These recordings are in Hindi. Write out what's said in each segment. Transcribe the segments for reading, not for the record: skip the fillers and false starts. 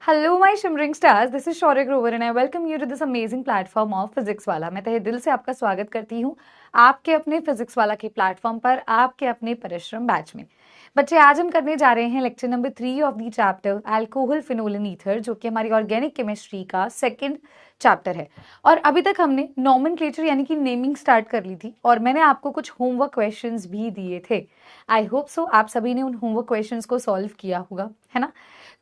Hello my shimmering stars, this is Shaurya Grover and I welcome you to this amazing platform of physics Wallah. मैं तहे दिल से आपका स्वागत करती हूँ आपके अपने फिजिक्स वाला के प्लेटफॉर्म पर, आपके अपने परिश्रम बैच में। बच्चे, आज हम करने जा रहे हैं lecture number 3 of the chapter alcohol phenol ether, जो कि हमारी ऑर्गेनिक केमिस्ट्री का सेकंड चैप्टर है। और अभी तक हमने नॉमेनक्लेचर यानी कि नेमिंग स्टार्ट कर ली थी और मैंने आपको कुछ होमवर्क क्वेश्चंस भी दिए थे। आई होप सो आप सभी ने उन होमवर्क क्वेश्चंस को सॉल्व किया होगा, है ना।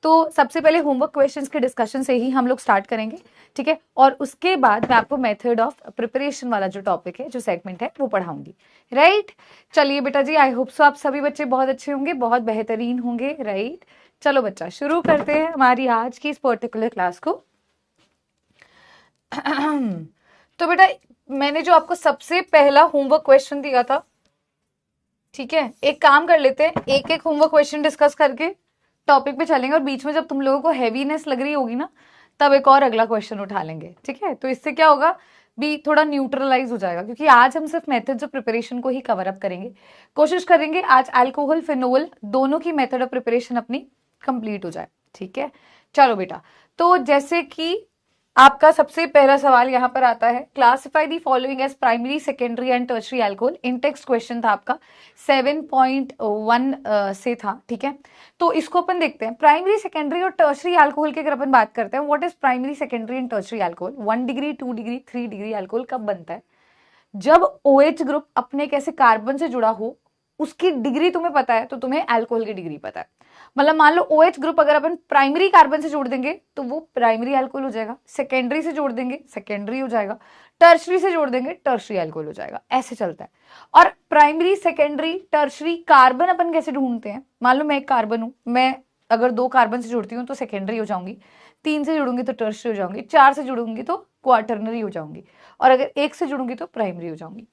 तो सबसे पहले होमवर्क क्वेश्चंस के डिस्कशन से ही हम लोग स्टार्ट करेंगे, ठीक है। और उसके बाद मैं आपको मेथड ऑफ प्रिपरेशन वाला जो टॉपिक है, जो सेगमेंट है, वो पढ़ाऊंगी, राइट। चलिए बेटा जी, आई होप सो आप सभी बच्चे बहुत अच्छे होंगे, बहुत बेहतरीन होंगे, राइट। चलो बच्चा, शुरू करते हैं हमारी आज की इस पर्टिकुलर क्लास को। तो बेटा, मैंने जो आपको सबसे पहला होमवर्क क्वेश्चन दिया था, ठीक है, एक काम कर लेते हैं, एक एक होमवर्क क्वेश्चन डिस्कस करके टॉपिक पे चलेंगे और बीच में जब तुम लोगों को हैवीनेस लग रही होगी ना, तब एक और अगला क्वेश्चन उठा लेंगे, ठीक है। तो इससे क्या होगा, भी थोड़ा न्यूट्रलाइज हो जाएगा, क्योंकि आज हम सिर्फ मेथड्स ऑफ प्रिपरेशन को ही कवर अप करेंगे। कोशिश करेंगे आज अल्कोहल फिनोल दोनों की मेथड ऑफ प्रिपरेशन अपनी कंप्लीट हो जाए, ठीक है। चलो बेटा, तो जैसे कि आपका सबसे पहला सवाल यहाँ पर आता है, classify the following as primary secondary and tertiary alcohol. In text question था आपका 7.1 से था, ठीक है। तो इसको अपन देखते हैं, प्राइमरी सेकेंडरी और टर्शरी अल्कोहल की अगर अपन बात करते हैं, what is primary secondary and tertiary alcohol. 1 degree 2 degree 3 degree alcohol कब बनता है? जब OH ग्रुप अपने एक ऐसे कार्बन से जुड़ा हो, उसकी डिग्री तुम्हें पता है तो तुम्हें अल्कोहल की डिग्री पता है। मतलब मान लो OH ग्रुप अगर अपन प्राइमरी कार्बन से जोड़ देंगे तो वो प्राइमरी अल्कोहल हो जाएगा, सेकेंडरी से जोड़ देंगे सेकेंडरी हो जाएगा, टर्शरी से जोड़ देंगे टर्शरी अल्कोहल हो जाएगा, ऐसे चलता है। और प्राइमरी सेकेंडरी टर्शरी कार्बन अपन कैसे ढूंढते हैं? मान लो मैं एक कार्बन हूं, मैं अगर 2 कार्बन से जुड़ती हूँ तो सेकेंडरी हो जाऊंगी, 3 से जुड़ूंगी तो टर्शरी हो जाऊंगी, 4 से जुड़ूंगी तो क्वार्टरनरी हो जाऊंगी, और अगर 1 से जुड़ूंगी तो प्राइमरी हो जाऊंगी।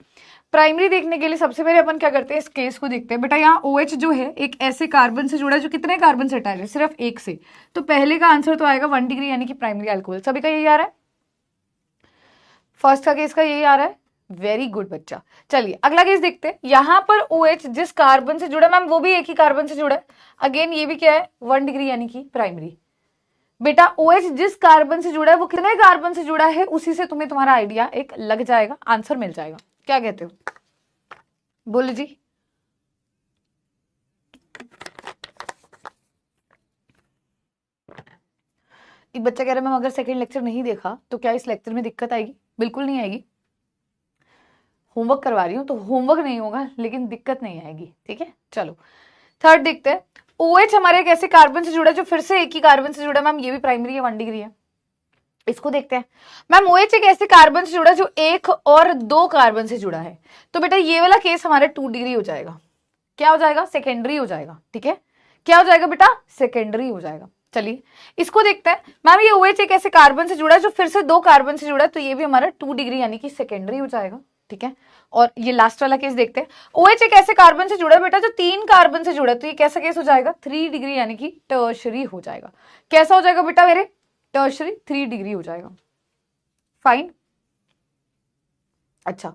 प्राइमरी देखने के लिए सबसे पहले अपन क्या करते हैं, इस केस को देखते हैं। बेटा, यहाँ OH जो है एक ऐसे कार्बन से जुड़ा है जो कितने कार्बन से अटैच है? सिर्फ 1 से। तो पहले का आंसर तो आएगा 1 डिग्री यानी कि प्राइमरी अल्कोहल। सभी का यही आ रहा है, फर्स्ट का केस का यही आ रहा है, वेरी गुड बच्चा। चलिए अगला केस देखते हैं। यहाँ पर OH जिस कार्बन से जुड़ा, मैम वो भी एक ही कार्बन से जुड़ा है, अगेन ये भी क्या है, 1 डिग्री यानी कि प्राइमरी। बेटा OH जिस कार्बन से जुड़ा है वो कितने कार्बन से जुड़ा है, उसी से तुम्हें तुम्हारा आइडिया एक लग जाएगा, आंसर मिल जाएगा। क्या कहते हो, बोलो जी। एक बच्चा कह रहा है मैम अगर सेकंड लेक्चर नहीं देखा तो क्या इस लेक्चर में दिक्कत आएगी? बिल्कुल नहीं आएगी, होमवर्क करवा रही हूँ तो होमवर्क नहीं होगा लेकिन दिक्कत नहीं आएगी, ठीक है। चलो थर्ड देखते हैं। OH हमारे एक ऐसे कार्बन से जुड़ा है जो फिर से एक ही कार्बन से जुड़ा है, मैम ये भी प्राइमरी है, 1 डिग्री है। इसको देखते हैं। मैम OH एक ऐसे कार्बन से जुड़ा है जो 1 और 2 कार्बन से जुड़ा है, तो बेटा ये वाला केस हमारा 2 डिग्री हो जाएगा। क्या हो जाएगा? सेकेंडरी हो जाएगा, ठीक है। क्या हो जाएगा बेटा? सेकेंडरी हो जाएगा। चलिए इसको देखते हैं। मैम ये OH एक ऐसे कार्बन से जुड़ा है जो फिर से 2 कार्बन से जुड़ा है, तो ये भी हमारा 2 डिग्री यानी कि सेकेंडरी हो जाएगा, ठीक है। और ये लास्ट वाला केस देखते हैं। OH एक ऐसे कार्बन से जुड़ा है बेटा जो 3 कार्बन से जुड़ा है, तो ये कैसा केस हो जाएगा? 3 डिग्री यानी कि टर्शरी हो जाएगा। कैसा हो जाएगा बेटा मेरे? टर्शरी, 3 डिग्री हो जाएगा। फाइन। अच्छा,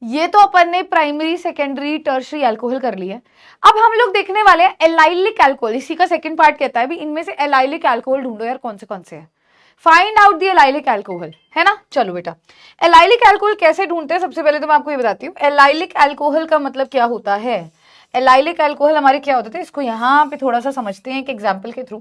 ये तो अपन ने प्राइमरी सेकेंडरी टर्शरी अल्कोहल कर लिया है। अब हम लोग देखने वाले हैं एलाइलिक अल्कोहल। इसी का सेकंड पार्ट कहता है भी इनमें से एलाइलिक अल्कोहल ढूंढो यार, कौन से हैं। Find out the allylic alcohol, है ना। चलो बेटा, एलाइलिक अल्कोहल कैसे ढूंढते हैं, सबसे पहले तो मैं आपको ये बताती हूँ। एलाइलिक अल्कोहल का मतलब क्या होता है? एलाइलिक अल्कोहल हमारे क्या होते थे, इसको यहाँ पे थोड़ा सा समझते हैं एक एग्जाम्पल के थ्रू।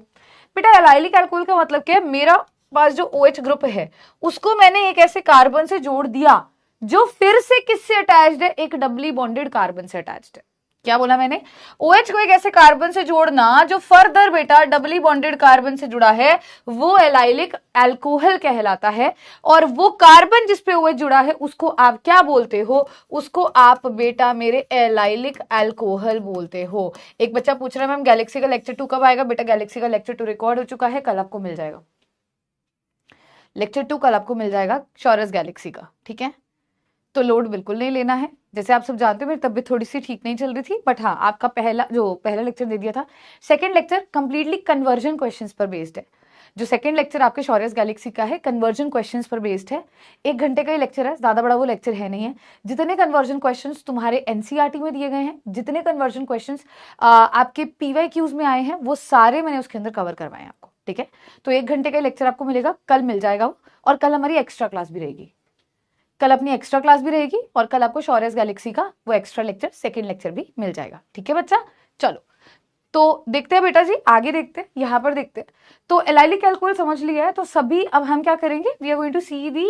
बेटा एलाइलिक अल्कोहल का मतलब क्या है, मेरा पास जो OH ग्रुप है उसको मैंने एक ऐसे कार्बन से जोड़ दिया जो फिर से किससे अटैच्ड है? एक डबली बॉन्डेड कार्बन से अटैच्ड है। क्या बोला मैंने? OH को एक ऐसे कार्बन से जोड़ना जो फर्दर बेटा डबली बॉन्डेड कार्बन से जुड़ा है, वो एलाइलिक अल्कोहल कहलाता है। और वो कार्बन जिस पे OH जुड़ा है उसको आप क्या बोलते हो? उसको आप बेटा मेरे एलाइलिक अल्कोहल बोलते हो। एक बच्चा पूछ रहा है मैम गैलेक्सी का लेक्चर 2 कब आएगा? बेटा गैलेक्सी का लेक्चर 2 रिकॉर्ड हो चुका है, कल आपको मिल जाएगा। लेक्चर 2 कल आपको मिल जाएगा शॉरस गैलेक्सी का, ठीक है। तो लोड बिल्कुल नहीं लेना है। जैसे आप सब जानते हो मेरी तबीयत थोड़ी सी ठीक नहीं चल रही थी, बट हाँ आपका पहला लेक्चर दे दिया था। Second lecture completely conversion questions पर बेस्ड है। जो सेकंड लेक्चर आपके शॉर्यस गैलेक्सी का है कन्वर्जन क्वेश्चंस पर बेस्ड है। 1 घंटे का ही लेक्चर है, ज्यादा बड़ा वो लेक्चर है नहीं है। जितने कन्वर्जन क्वेश्चंस तुम्हारे NCERT में दिए गए हैं, जितने कन्वर्जन क्वेश्चंस आपके PYQs में आए हैं, वो सारे मैंने उसके अंदर कवर करवाए हैं आपको, ठीक है। तो 1 घंटे का लेक्चर आपको मिलेगा, कल मिल जाएगा वो, और कल हमारी एक्स्ट्रा क्लास भी रहेगी, कल अपनी एक्स्ट्रा क्लास भी रहेगी, और कल आपको शौर्यस गैलेक्सी का वो एक्स्ट्रा लेक्चर, सेकंड लेक्चर भी मिल जाएगा। ठीक है बच्चा, चलो तो देखते हैं बेटा जी, आगे देखते हैं, यहां पर देखते हैं। तो एलाइलिक अल्कोहल समझ लिया है, तो सभी अब हम क्या करेंगे, we are going to see the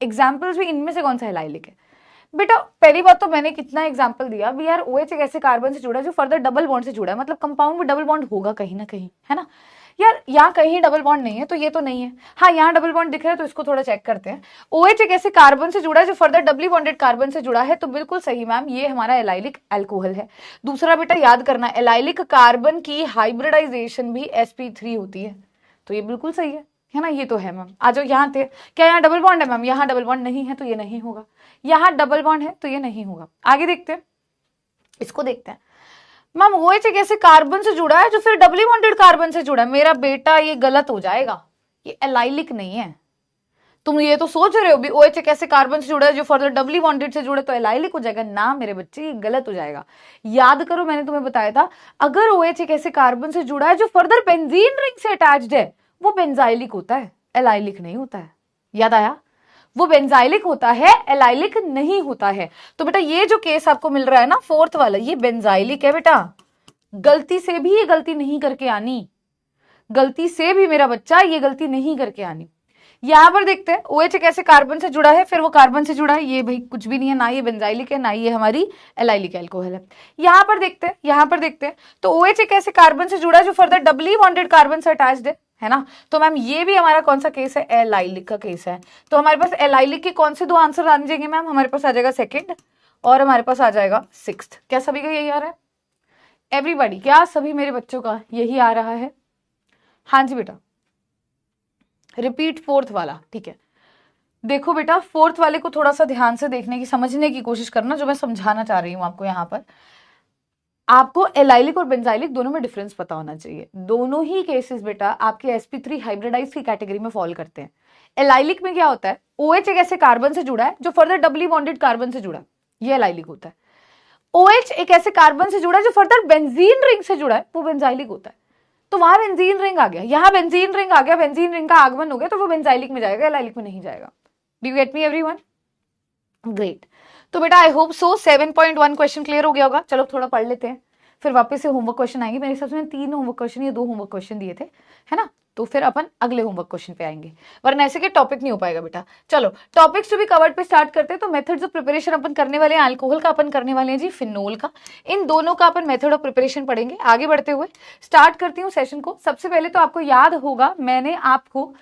examples भी, इनमें से कौन सा एलाइलिक है। बेटा पहली बात तो मैंने कितना एग्जाम्पल दिया, वी आर OH एक ऐसे कार्बन से जुड़ा है जो फर्दर डबल बॉन्ड से जुड़ा है, मतलब कंपाउंड में डबल बॉन्ड होगा कहीं ना कहीं, है ना यार। यहाँ कहीं डबल बॉन्ड नहीं है तो ये तो नहीं है, हाँ यहाँ डबल बॉन्ड दिख रहा है तो इसको थोड़ा चेक करते हैं। OH एक ऐसे कार्बन से जुड़ा है जो फर्दर डबली बॉन्डेड कार्बन से जुड़ा है, तो बिल्कुल सही मैम, ये हमारा एलाइलिक अल्कोहल है। दूसरा बेटा याद करना, एलाइलिक कार्बन की हाइब्रिडाइजेशन भी sp3 होती है, तो ये बिल्कुल सही है ना, ये तो है मैम। आ जाओ यहाँ थे, क्या यहाँ डबल बॉन्ड है मैम, यहाँ डबल बॉन्ड नहीं है तो ये नहीं होगा, यहाँ डबल बॉन्ड है तो ये नहीं होगा। आगे देखते हैं, इसको देखते हैं। मैम OH एक ऐसे कार्बन से जुड़ा है जो फिर डबली बॉन्डेड कार्बन से जुड़ा है, मेरा बेटा ये गलत हो जाएगा, ये एलाइलिक नहीं है। तुम ये तो सोच रहे हो भी OH एक ऐसे कार्बन से जुड़ा है जो फर्दर डबली बॉन्डेड से जुड़ा है तो एलाइलिक हो जाएगा, ना मेरे बच्चे ये गलत हो जाएगा। याद करो मैंने तुम्हें बताया था, अगर OH एक ऐसे कार्बन से जुड़ा है जो फर्दर बेंजीन रिंग से अटैच्ड है, वो बेंजाइलिक होता है, एलाइलिक नहीं होता है। याद आया, वो बेंजाइलिक होता है, एलाइलिक नहीं होता है। तो बेटा ये जो केस आपको मिल रहा है ना, फोर्थ वाला, ये बेंजाइलिक है बेटा, गलती से भी ये गलती नहीं करके आनी, गलती से भी मेरा बच्चा ये गलती नहीं करके आनी। यहां पर देखते हैं, OH एक ऐसे कार्बन से जुड़ा है, फिर वो कार्बन से जुड़ा है, ये भाई कुछ भी नहीं है, ना ये बेंजाइलिक है ना ये हमारी एलाइलिक अल्कोहल है। यहां पर देखते हैं, यहां पर देखते हैं, तो OH एक ऐसे कार्बन से जुड़ा है जो फर्दर डबली बॉन्डेड कार्बन से अटैच्ड है ना। तो मैम ये भी हमारा कौन सा केस है, एलाइलिक का केस है। तो हमारे पास एलाइलिक के कौन से दो आंसर आ जाएंगे मैम, हमारे पास आ जाएगा सेकंड और हमारे पास आ जाएगा सिक्स्थ। क्या सभी का यही आ रहा है एवरीबॉडी, क्या सभी मेरे बच्चों का यही आ रहा है? हाँ जी बेटा, रिपीट फोर्थ वाला, ठीक है। देखो बेटा फोर्थ वाले को थोड़ा सा ध्यान से देखने की, समझने की कोशिश करना, जो मैं समझाना चाह रही हूं आपको। यहां पर आपको एलाइलिक और बेंजाइलिक दोनों में डिफरेंस पता होना चाहिए। दोनों ही केसेस बेटा आपके sp3 हाइब्रिडाइज की कैटेगरी में फॉल करते हैं। एलाइलिक में क्या होता है, OH एक ऐसे कार्बन से जुड़ा है जो फर्दर डबली बॉन्डेड कार्बन से जुड़ा है, ये एलाइलिक होता है। OH एक ऐसे कार्बन से जुड़ा है जो फर्दर बेंजीन रिंग से जुड़ा है, वो बेंजाइलिक होता है। तो वहां बेंजीन रिंग आ गया, यहाँ बेंजीन रिंग आ गया, बेंजीन रिंग का आगमन हो गया, तो वो बेंजाइलिक में जाएगा, एलाइलिक में नहीं जाएगा। Do you get me everyone? Great. तो बेटा I hope so 7.1 question clear हो गया होगा। चलो थोड़ा पढ़ लेते हैं, फिर वापस से होमवर्क क्वेश्चन आएंगे। मेरे हिसाब से 3 होमवर्क क्वेश्चन या 2 होमवर्क क्वेश्चन दिए थे, है ना, तो फिर अपन अगले होमवर्क क्वेश्चन पे आएंगे, वरना ऐसे के टॉपिक नहीं हो पाएगा बेटा। चलो टॉपिक्स टू बी कवर्ड पे स्टार्ट करते हैं। तो मेथड्स ऑफ प्रिपरेशन अपन करने वाले हैं, अल्कोहल का अपन करने वाले हैं जी, फिनोल का, इन दोनों का अपन मेथड ऑफ प्रिपरेशन पढ़ेंगे। आगे बढ़ते हुए स्टार्ट करती हूँ सेशन को। सबसे पहले तो आपको याद होगा मैंने आपको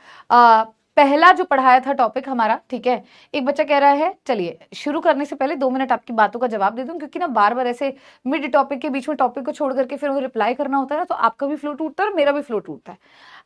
पहला जो पढ़ाया था टॉपिक हमारा, ठीक है। एक बच्चा कह रहा है, चलिए शुरू करने से पहले 2 मिनट आपकी बातों का जवाब दे दूं, क्योंकि ना बार बार ऐसे मिड टॉपिक के बीच में टॉपिक को छोड़ करके फिर वो रिप्लाई करना होता है ना, तो आपका भी फ्लो टूटता है और मेरा भी फ्लो टूटता है।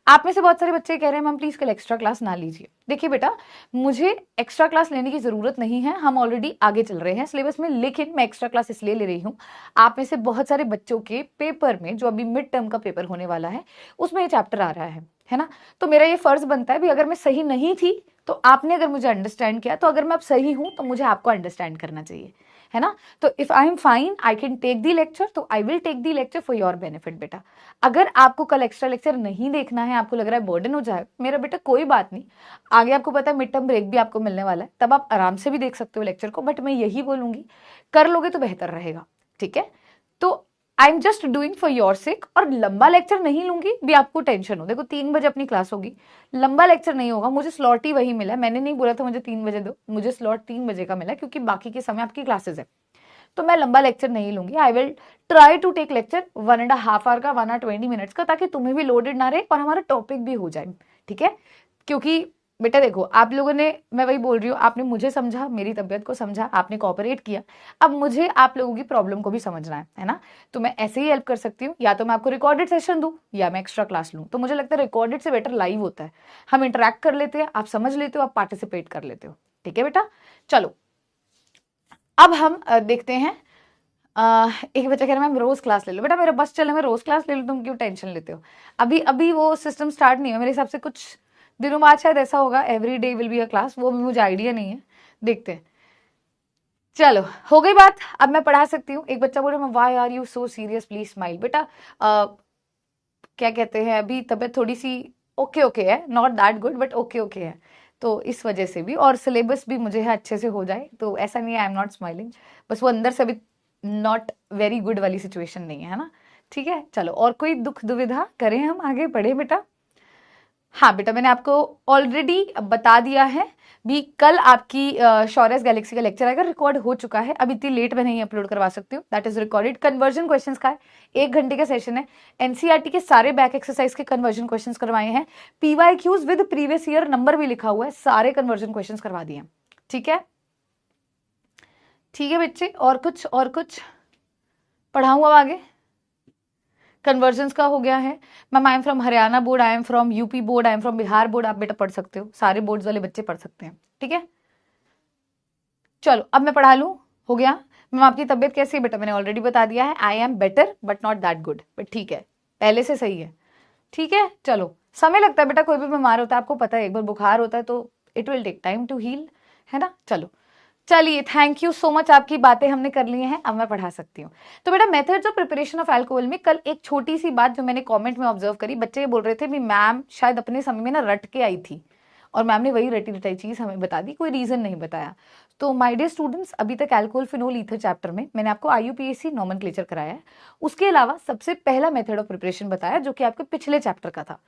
आप में से बहुत सारे बच्चे कह रहे हैं मैम प्लीज कल एक्स्ट्रा क्लास ना लीजिए। देखिए बेटा, मुझे एक्स्ट्रा क्लास लेने की जरूरत नहीं है, हम ऑलरेडी आगे चल रहे हैं सिलेबस में, लेकिन मैं एक्स्ट्रा क्लास इसलिए ले रही हूँ, आप में से बहुत सारे बच्चों के पेपर में, जो अभी मिड टर्म का पेपर होने वाला है, उसमें ये चैप्टर आ रहा है ना। तो मेरा ये फर्ज बनता है भी, अगर मैं सही नहीं थी तो आपने अगर मुझे अंडरस्टैंड किया, तो अगर मैं अब सही हूं तो मुझे आपको अंडरस्टैंड करना चाहिए, है ना। तो if I am fine I can take the lecture, तो I will take the lecture for your benefit बेटा। अगर आपको कल एक्स्ट्रा लेक्चर नहीं देखना है, आपको लग रहा है बर्डन हो जाए, मेरा बेटा कोई बात नहीं, आगे आपको पता है मिड टर्म ब्रेक भी आपको मिलने वाला है, तब आप आराम से भी देख सकते हो लेक्चर को, बट मैं यही बोलूंगी कर लोगे तो बेहतर रहेगा, ठीक है। तो I am just doing for your sake, और लंबा लेक्चर नहीं लूंगी भी आपको टेंशन हो। देखो 3 बजे अपनी क्लास होगी, लंबा लेक्चर नहीं होगा, मुझे स्लॉट ही वही मिला है, मैंने नहीं बोला था मुझे 3 बजे दो, मुझे स्लॉट 3 बजे का मिला, क्योंकि बाकी के समय आपकी क्लासेस है, तो मैं लंबा लेक्चर नहीं लूंगी। I will try to take lecture 1.5 hour का, 1 और 20 मिनट्स का, ताकि तुम्हें भी लोडेड ना रहे और हमारा टॉपिक भी हो जाए, ठीक है। क्योंकि बेटा देखो, आप लोगों ने, मैं वही बोल रही हूँ, आपने मुझे समझा, मेरी तबियत को समझा, आपने कोऑपरेट किया, अब मुझे आप लोगों की प्रॉब्लम को भी समझना है ना। तो मैं ऐसे ही हेल्प कर सकती हूँ, या तो मैं आपको रिकॉर्डेड सेशन दूं या मैं एक्स्ट्रा क्लास लूं। तो मुझे लगता है रिकॉर्डेड से बेटर लाइव होता है, हम इंटरेक्ट कर लेते हैं, आप समझ लेते हो, आप पार्टिसिपेट कर लेते हो, ठीक है बेटा। चलो अब हम देखते हैं। एक बच्चा कह रहा है मैम रोज क्लास ले लो। बेटा मेरा बस चले, मैं रोज क्लास ले लो, तुम क्यों टेंशन लेते हो? अभी वो सिस्टम स्टार्ट नहीं है, मेरे हिसाब से कुछ दिनों बाद शायद ऐसा होगा, every day will be a class, वो भी मुझे आइडिया नहीं है, देखते हैं। चलो हो गई बात, अब मैं पढ़ा सकती हूँ। एक बच्चा बोल रहा है why are you so serious, please smile. बेटा क्या कहते हैं, अभी तबीयत थोड़ी सी ओके ओके है, not that good but okay okay है, तो इस वजह से भी, और सिलेबस भी मुझे है अच्छे से हो जाए, तो ऐसा नहीं है आई एम नॉट स्माइलिंग, बस वो अंदर से अभी नॉट वेरी गुड वाली सिचुएशन नहीं है ना। ठीक है, चलो और कोई दुख दुविधा करें, हम आगे बढ़े बेटा। हाँ बेटा, मैंने आपको ऑलरेडी बता दिया है भी, कल आपकी शौर्यस गैलेक्सी का लेक्चर आएगा, रिकॉर्ड हो चुका है, अब इतनी लेट में नहीं अपलोड करवा सकती हूँ, that is recorded. Conversion questions का है, 1 घंटे का सेशन है, एनसीईआरटी के सारे बैक एक्सरसाइज के कन्वर्जन क्वेश्चंस करवाए हैं, PYQs with previous year number भी लिखा हुआ है, सारे कन्वर्जन क्वेश्चंस करवा दिए हैं। ठीक है, ठीक है बच्चे, और कुछ पढ़ाऊँ अब आगे। कन्वर्जन्स का हो गया है। Ma'am I am from Haryana board, I am from UP board, I am from Bihar board, आप बेटा पढ़ सकते हो, सारे बोर्ड्स वाले बच्चे पढ़ सकते हैं। ठीक है, चलो अब मैं पढ़ा लूँ, हो गया। मैम आपकी तबीयत कैसी है बेटा, मैंने ऑलरेडी बता दिया है, I am better but not that good, but ठीक है, पहले से सही है। ठीक है, चलो, समय लगता है बेटा, कोई भी बीमार होता है आपको पता है, एक बार बुखार होता है तो it will take time to heal, है ना। चलो चलिए, थैंक यू सो मच, आपकी बातें हमने कर ली हैं, अब मैं पढ़ा सकती हूँ। तो बेटा methods of preparation of alcohol में कल एक छोटी सी बात जो मैंने कमेंट में ऑब्जर्व करी, बच्चे ये बोल रहे थे भी मैम शायद अपने समय में ना रट के आई थी, और मैम ने वही रटी रटाई चीज हमें बता दी, कोई रीजन नहीं बताया। तो माय डियर स्टूडेंट्स, अभी तक अल्कोहल फिनोल ईथर चैप्टर में मैंने आपको IUPAC नॉमेनक्लेचर कराया है, उसके अलावा सबसे पहला मेथड ऑफ प्रिपरेशन बताया जो कि आपके पिछले चैप्टर का था।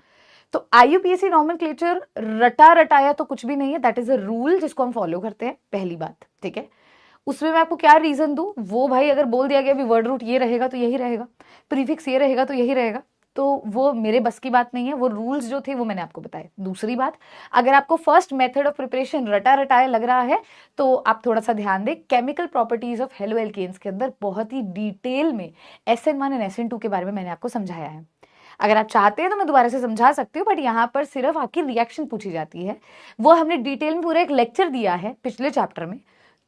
तो IUPAC नॉमेनक्लेचर रटा रटाया तो कुछ भी नहीं है, दैट इज अ रूल जिसको हम फॉलो करते हैं, पहली बात। ठीक है, उसमें मैं आपको क्या रीजन दूं, वो भाई अगर बोल दिया गया भी वर्ड रूट ये रहेगा तो यही रहेगा, प्रीफिक्स ये रहेगा तो यही रहेगा, तो वो मेरे बस की बात नहीं है, वो रूल्स जो थे वो मैंने आपको बताए। दूसरी बात, अगर आपको फर्स्ट मेथड ऑफ प्रिपरेशन रटा रटाया लग रहा है तो आप थोड़ा सा ध्यान दें, chemical properties of halo alkanes के अंदर बहुत ही डिटेल में SN1 एंड SN2 के बारे में मैंने आपको समझाया है। अगर आप चाहते हैं तो मैं दोबारा से समझा सकती हूँ, बट यहाँ पर सिर्फ आपकी रिएक्शन पूछी जाती है, वो हमने डिटेल में पूरा एक लेक्चर दिया है पिछले चैप्टर में,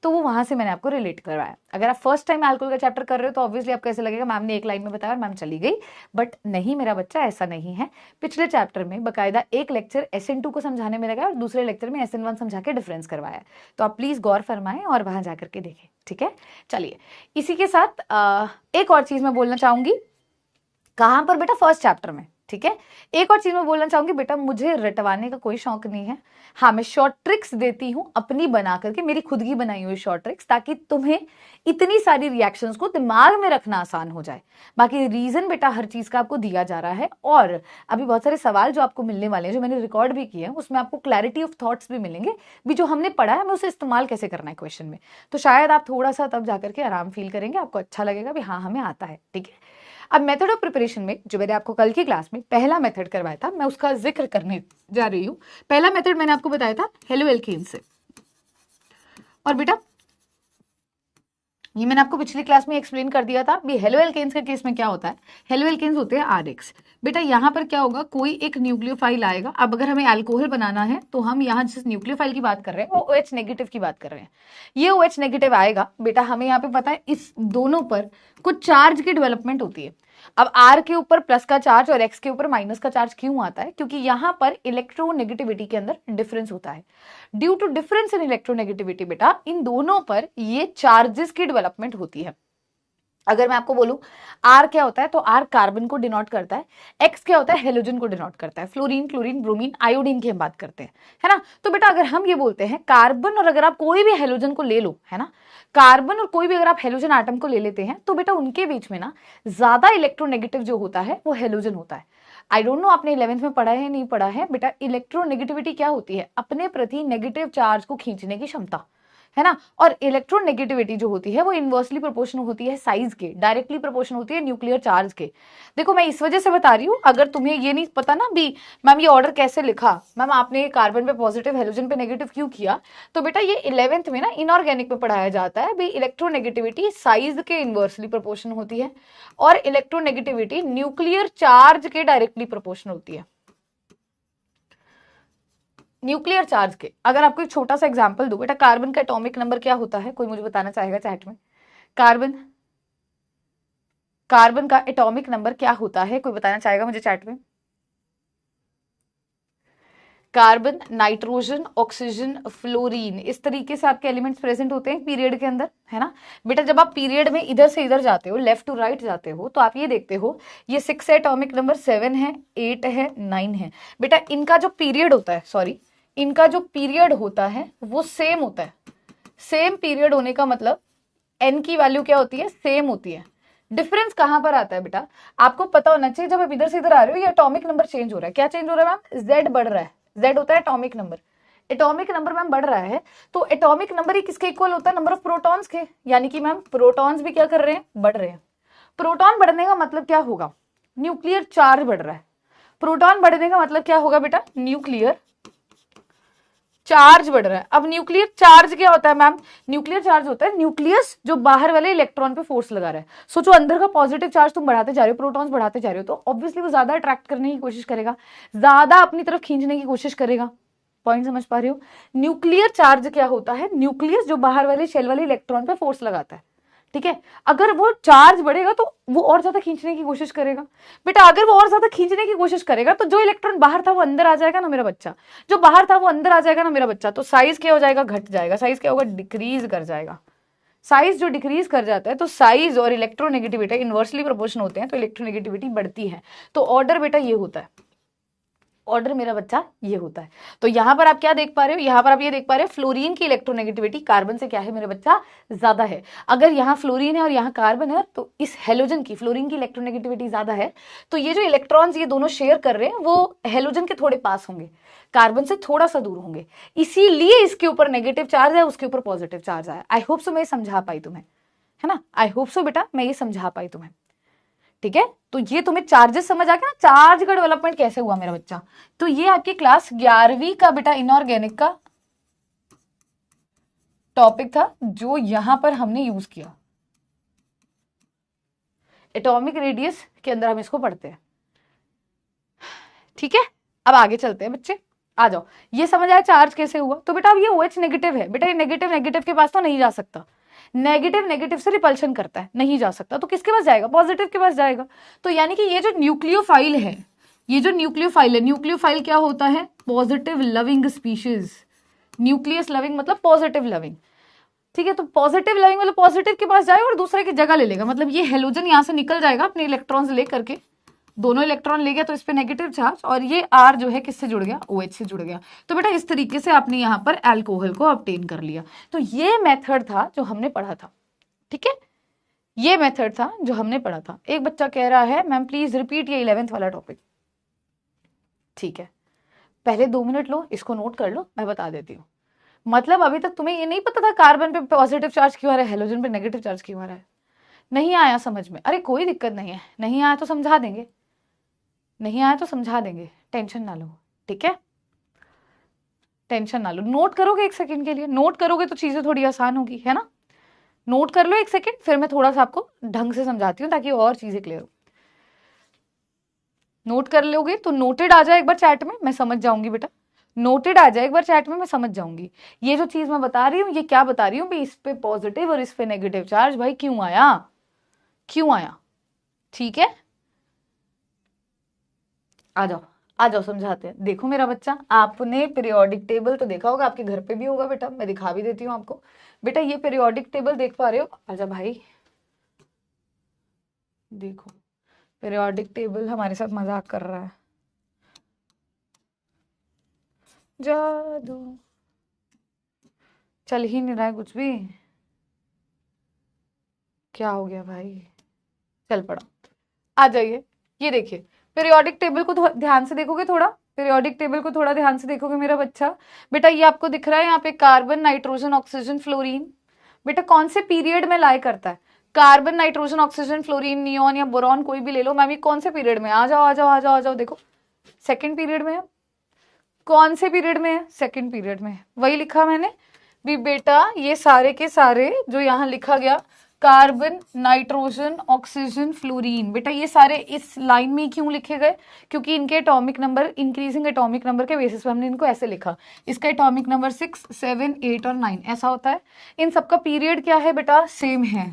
तो वो वहां से मैंने आपको रिलेट करवाया। अगर आप फर्स्ट टाइम अल्कोहल का चैप्टर कर रहे हो तो ऑब्वियसली आपको ऐसे लगेगा मैम ने एक लाइन में बताया और मैम चली गई, बट नहीं मेरा बच्चा, ऐसा नहीं है। पिछले चैप्टर में बकायदा एक लेक्चर SN2 को समझाने में लगा और दूसरे लेक्चर में SN1 समझा के डिफरेंस करवाया, तो आप प्लीज गौर फरमाएं और वहां जाकर के देखें। ठीक है, चलिए इसी के साथ एक और चीज मैं बोलना चाहूंगी, कहां पर बेटा, फर्स्ट चैप्टर में। ठीक है, एक और चीज मैं बोलना चाहूंगी बेटा, मुझे रटवाने का कोई शौक नहीं है, हाँ मैं शॉर्ट ट्रिक्स देती हूँ अपनी बना करके, मेरी खुद की बनाई हुई शॉर्ट ट्रिक्स, ताकि तुम्हें इतनी सारी रिएक्शंस को दिमाग में रखना आसान हो जाए। बाकी रीजन बेटा हर चीज का आपको दिया जा रहा है, और अभी बहुत सारे सवाल जो आपको मिलने वाले हैं जो मैंने रिकॉर्ड भी किए हैं, उसमें आपको क्लैरिटी ऑफ थॉट्स भी मिलेंगे, भी जो हमने पढ़ा है हमें उसे इस्तेमाल कैसे करना है क्वेश्चन में, तो शायद आप थोड़ा सा तब जाकर के आराम फील करेंगे, आपको अच्छा लगेगा भी हाँ हमें आता है। ठीक है, अब मेथड ऑफ प्रिपरेशन में जो मैंने आपको कल की क्लास में पहला मेथड करवाया था, मैं उसका जिक्र करने जा रही हूं। पहला मेथड मैंने आपको बताया था हेलो एल्केन से, और बेटा ये मैंने आपको पिछली क्लास में एक्सप्लेन कर दिया था भी, हेलो एल्केन्स के केस में क्या होता है, हेलो एल्केन्स होते हैं RX। बेटा यहाँ पर क्या होगा, कोई एक न्यूक्लियोफाइल आएगा, अब अगर हमें अल्कोहल बनाना है तो हम यहाँ जिस न्यूक्लियोफाइल की बात कर रहे हैं वो OH नेगेटिव की बात कर रहे हैं, ये OH नेगेटिव आएगा बेटा, हमें यहाँ पे पता है इस दोनों पर कुछ चार्ज की डेवलपमेंट होती है। अब R के ऊपर प्लस का चार्ज और X के ऊपर माइनस का चार्ज क्यों आता है, क्योंकि यहाँ पर इलेक्ट्रोनेगेटिविटी के अंदर डिफरेंस होता है। Due to difference in electronegativity बेटा इन दोनों पर ये चार्जेस की डेवलपमेंट होती है। अगर मैं आपको बोलूं R क्या होता है, तो R कार्बन को डिनोट करता है, X क्या होता है, हेलोजन को डिनोट करता है, फ्लोरीन क्लोरीन ब्रोमीन आयोडीन की हम बात करते हैं, है ना। तो बेटा अगर हम ये बोलते हैं कार्बन, और अगर आप कोई भी हेलोजन को ले लो, है ना, कार्बन और कोई भी अगर आप हेलोजन आटम को ले लेते हैं, तो बेटा उनके बीच में ना ज्यादा इलेक्ट्रोनेगेटिव जो होता है वो हेलोजन होता है। आई डोंट नो आपने 11th में पढ़ा है नहीं पढ़ा है बेटा, इलेक्ट्रोनेगेटिविटी क्या होती है, अपने प्रति नेगेटिव चार्ज को खींचने की क्षमता, है ना। और इलेक्ट्रोनेगेटिविटी जो होती है वो इनवर्सली प्रोपोर्शनल होती है साइज के, डायरेक्टली प्रोपोर्शनल होती है न्यूक्लियर चार्ज के। देखो मैं इस वजह से बता रही हूँ, अगर तुम्हें ये नहीं पता ना भी मैम ये ऑर्डर कैसे लिखा, मैम आपने कार्बन पे पॉजिटिव हेलोजन पे नेगेटिव क्यों किया, तो बेटा ये 11th में ना इनऑर्गेनिक में पढ़ाया जाता है भी, इलेक्ट्रोनेगेटिविटी साइज के इनवर्सली प्रोपोर्शनल होती है और इलेक्ट्रोनेगेटिविटी न्यूक्लियर चार्ज के डायरेक्टली प्रोपोर्शनल होती है। न्यूक्लियर चार्ज के अगर आपको एक छोटा सा एग्जांपल दूं बेटा, कार्बन का एटॉमिक नंबर क्या होता है, कोई मुझे बताना चाहेगा चैट में, कार्बन का एटॉमिक नंबर क्या होता है, कोई बताना चाहेगा मुझे चैट में। कार्बन, नाइट्रोजन, ऑक्सीजन, फ्लोरीन, इस तरीके से आपके एलिमेंट्स प्रेजेंट होते हैं पीरियड के अंदर, है ना बेटा। जब आप पीरियड में इधर से इधर जाते हो, लेफ्ट टू राइट जाते हो, तो आप ये देखते हो ये 6 है, एटॉमिक नंबर 7 है, 8 है, 9 है। बेटा इनका जो पीरियड होता है, सॉरी, इनका जो पीरियड होता है वो सेम होता है। सेम पीरियड होने का मतलब एन की वैल्यू क्या होती है, सेम होती है। डिफरेंस कहां पर आता है बेटा, आपको पता होना चाहिए। जब आप इधर से इधर आ रहे हो, ये एटॉमिक नंबर चेंज हो रहा है। क्या चेंज हो रहा है मैम, जेड बढ़ रहा है। जेड होता है atomic number. Atomic number ma'am बढ़ रहा है, तो एटॉमिक नंबर ही किसके इक्वल होता है, नंबर ऑफ प्रोटॉन्स के। यानी कि मैम प्रोटॉन्स भी क्या कर रहे हैं, बढ़ रहे हैं। प्रोटॉन बढ़ने का मतलब क्या होगा, न्यूक्लियर चार्ज बढ़ रहा है। प्रोटॉन बढ़ने का मतलब क्या होगा बेटा, न्यूक्लियर चार्ज बढ़ रहा है। अब न्यूक्लियर चार्ज क्या होता है मैम, न्यूक्लियर चार्ज होता है न्यूक्लियस जो बाहर वाले इलेक्ट्रॉन पे फोर्स लगा रहा है। सोचो अंदर का पॉजिटिव चार्ज तुम बढ़ाते जा रहे हो, प्रोटॉन्स बढ़ाते जा रहे हो, तो ऑब्वियसली वो ज्यादा अट्रैक्ट करने की कोशिश करेगा, ज्यादा अपनी तरफ खींचने की कोशिश करेगा। पॉइंट समझ पा रहे हो। न्यूक्लियर चार्ज क्या होता है, न्यूक्लियस जो बाहर वाले शेल वाले इलेक्ट्रॉन पे फोर्स लगाता है, ठीक है। अगर वो चार्ज बढ़ेगा तो वो और ज्यादा खींचने की कोशिश करेगा। बेटा अगर वो और ज्यादा खींचने की कोशिश करेगा तो जो इलेक्ट्रॉन बाहर था वो अंदर आ जाएगा ना मेरा बच्चा, जो बाहर था वो अंदर आ जाएगा ना मेरा बच्चा। तो साइज क्या हो जाएगा, घट जाएगा। साइज क्या होगा, डिक्रीज कर जाएगा। साइज जो डिक्रीज कर जाता है, तो साइज और इलेक्ट्रोनेगेटिविटी इनवर्सली प्रोपोर्शन होते हैं, तो इलेक्ट्रोनेगेटिविटी बढ़ती है। तो ऑर्डर बेटा ये होता है, ऑर्डर मेरा बच्चा ये होता है। तो यहां पर आप क्या देख पा रहे हो, यहां पर आप ये देख पा रहे हो फ्लोरीन की इलेक्ट्रोनेगेटिविटी कार्बन से क्या है मेरे बच्चा, ज्यादा है। अगर यहाँ फ्लोरीन है और यहाँ कार्बन है, तो इस हेलोजन की, फ्लोरीन की इलेक्ट्रोनेगेटिविटी ज्यादा है, तो ये जो इलेक्ट्रॉन्स ये दोनों शेयर कर रहे हैं वो हेलोजन के थोड़े पास होंगे, कार्बन से थोड़ा सा दूर होंगे, इसीलिए इसके ऊपर नेगेटिव चार्ज है, उसके ऊपर पॉजिटिव चार्ज है। आई होप सो मैं समझा पाई तुम्हें, है ना। आई होप सो बेटा मैं ये समझा पाई तुम्हें, ठीक है। तो ये तुम्हें चार्जेस समझ आ गया ना, चार्ज का डेवलपमेंट कैसे हुआ मेरा बच्चा। तो ये आपकी क्लास 11वीं का बेटा इनऑर्गेनिक का टॉपिक था, जो यहां पर हमने यूज किया। एटॉमिक रेडियस के अंदर हम इसको पढ़ते हैं, ठीक है। अब आगे चलते हैं बच्चे, आ जाओ। ये समझ आया चार्ज कैसे हुआ। तो बेटा अब ये OH नेगेटिव है, बेटा ये नेगेटिव नेगेटिव के पास तो नहीं जा सकता, नेगेटिव नेगेटिव से रिपल्शन करता है, नहीं जा सकता, तो किसके पास जाएगा, पॉजिटिव के पास जाएगा। तो यानी कि ये जो न्यूक्लियोफाइल है, ये जो न्यूक्लियोफाइल है, न्यूक्लियोफाइल क्या होता है, positive loving species. Nucleus loving मतलब पॉजिटिव लविंग, ठीक है। तो पॉजिटिव लविंग मतलब पॉजिटिव के पास जाएगा और दूसरे की जगह ले लेगा। मतलब ये हेलोजन यहां से निकल जाएगा अपने इलेक्ट्रॉन्स लेकर के, दोनों इलेक्ट्रॉन ले गया तो इस पे नेगेटिव चार्ज, और ये R जो है किससे जुड़ गया, OH से जुड़ गया। तो बेटा इस तरीके से आपने यहाँ पर अल्कोहल को ऑब्टेन कर लिया। तो ये मेथड था जो हमने पढ़ा था, ठीक है। ये मेथड था जो हमने पढ़ा था। एक बच्चा कह रहा है मैम प्लीज रिपीट ये 11th वाला टॉपिक, ठीक है। पहले 2 मिनट लो, इसको नोट कर लो, मैं बता देती हूँ। मतलब अभी तक तुम्हें ये नहीं पता था कार्बन पे पॉजिटिव चार्ज क्यों आ रहा है, हेलोजन पे नेगेटिव चार्ज क्यों आ रहा है, नहीं आया समझ में, अरे कोई दिक्कत नहीं है, नहीं आया तो समझा देंगे, नहीं आया तो समझा देंगे, टेंशन ना लो, ठीक है। टेंशन ना लो, नोट करोगे 1 सेकंड के लिए, नोट करोगे तो चीजें थोड़ी आसान होगी, है ना। नोट कर लो 1 सेकंड, फिर मैं थोड़ा सा आपको ढंग से समझाती हूँ ताकि और चीजें क्लियर हो। नोट कर लोगे तो नोटेड आ जाए एक बार चैट में, मैं समझ जाऊंगी बेटा। नोटेड आ जाए एक बार चैट में, मैं समझ जाऊंगी। ये जो चीज मैं बता रही हूँ, ये क्या बता रही हूँ भाई, इस पे पॉजिटिव और इस पे नेगेटिव चार्ज भाई क्यों आया, क्यों आया, ठीक है। आ जाओ आ जाओ समझाते हैं। देखो मेरा बच्चा, आपने पीरियोडिक टेबल तो देखा होगा, आपके घर पे भी होगा बेटा, मैं दिखा भी देती हूँ आपको। बेटा ये पीरियोडिक टेबल देख पा रहे हो, आजा भाई देखो, पीरियोडिक टेबल हमारे साथ मजाक कर रहा है, जादू चल ही नहीं रहा है कुछ भी, क्या हो गया भाई, चल पड़ा। आ जाइए, ये देखिए पीरियोडिक टेबल को ध्यान से देखोगे, थोड़ा पीरियोडिक टेबल को थोड़ा ध्यान से देखोगे मेरा बच्चा। बेटा ये आपको दिख रहा है यहाँ पे कार्बन, नाइट्रोजन, ऑक्सीजन, फ्लोरीन। बेटा कौन से पीरियड में लाई करता है, carbon, nitrogen, oxygen, fluorine, neon या बोरॉन कोई भी ले लो। मैम ये कौन से पीरियड में, आ जाओ आ जाओ आ जाओ आ जाओ, देखो सेकंड पीरियड में है। कौन से पीरियड में है, सेकंड पीरियड में है। वही लिखा मैंने भी बेटा, ये सारे के सारे जो यहाँ लिखा गया कार्बन, नाइट्रोजन, ऑक्सीजन, फ्लोरीन, बेटा ये सारे इस लाइन में क्यों लिखे गए, क्योंकि इनके atomic number, increasing atomic number के बेसिस पे हमने इनको ऐसे लिखा। इसका एटॉमिक नंबर 6, 7, 8 और 9 ऐसा होता है। इन सबका पीरियड क्या है बेटा, सेम है।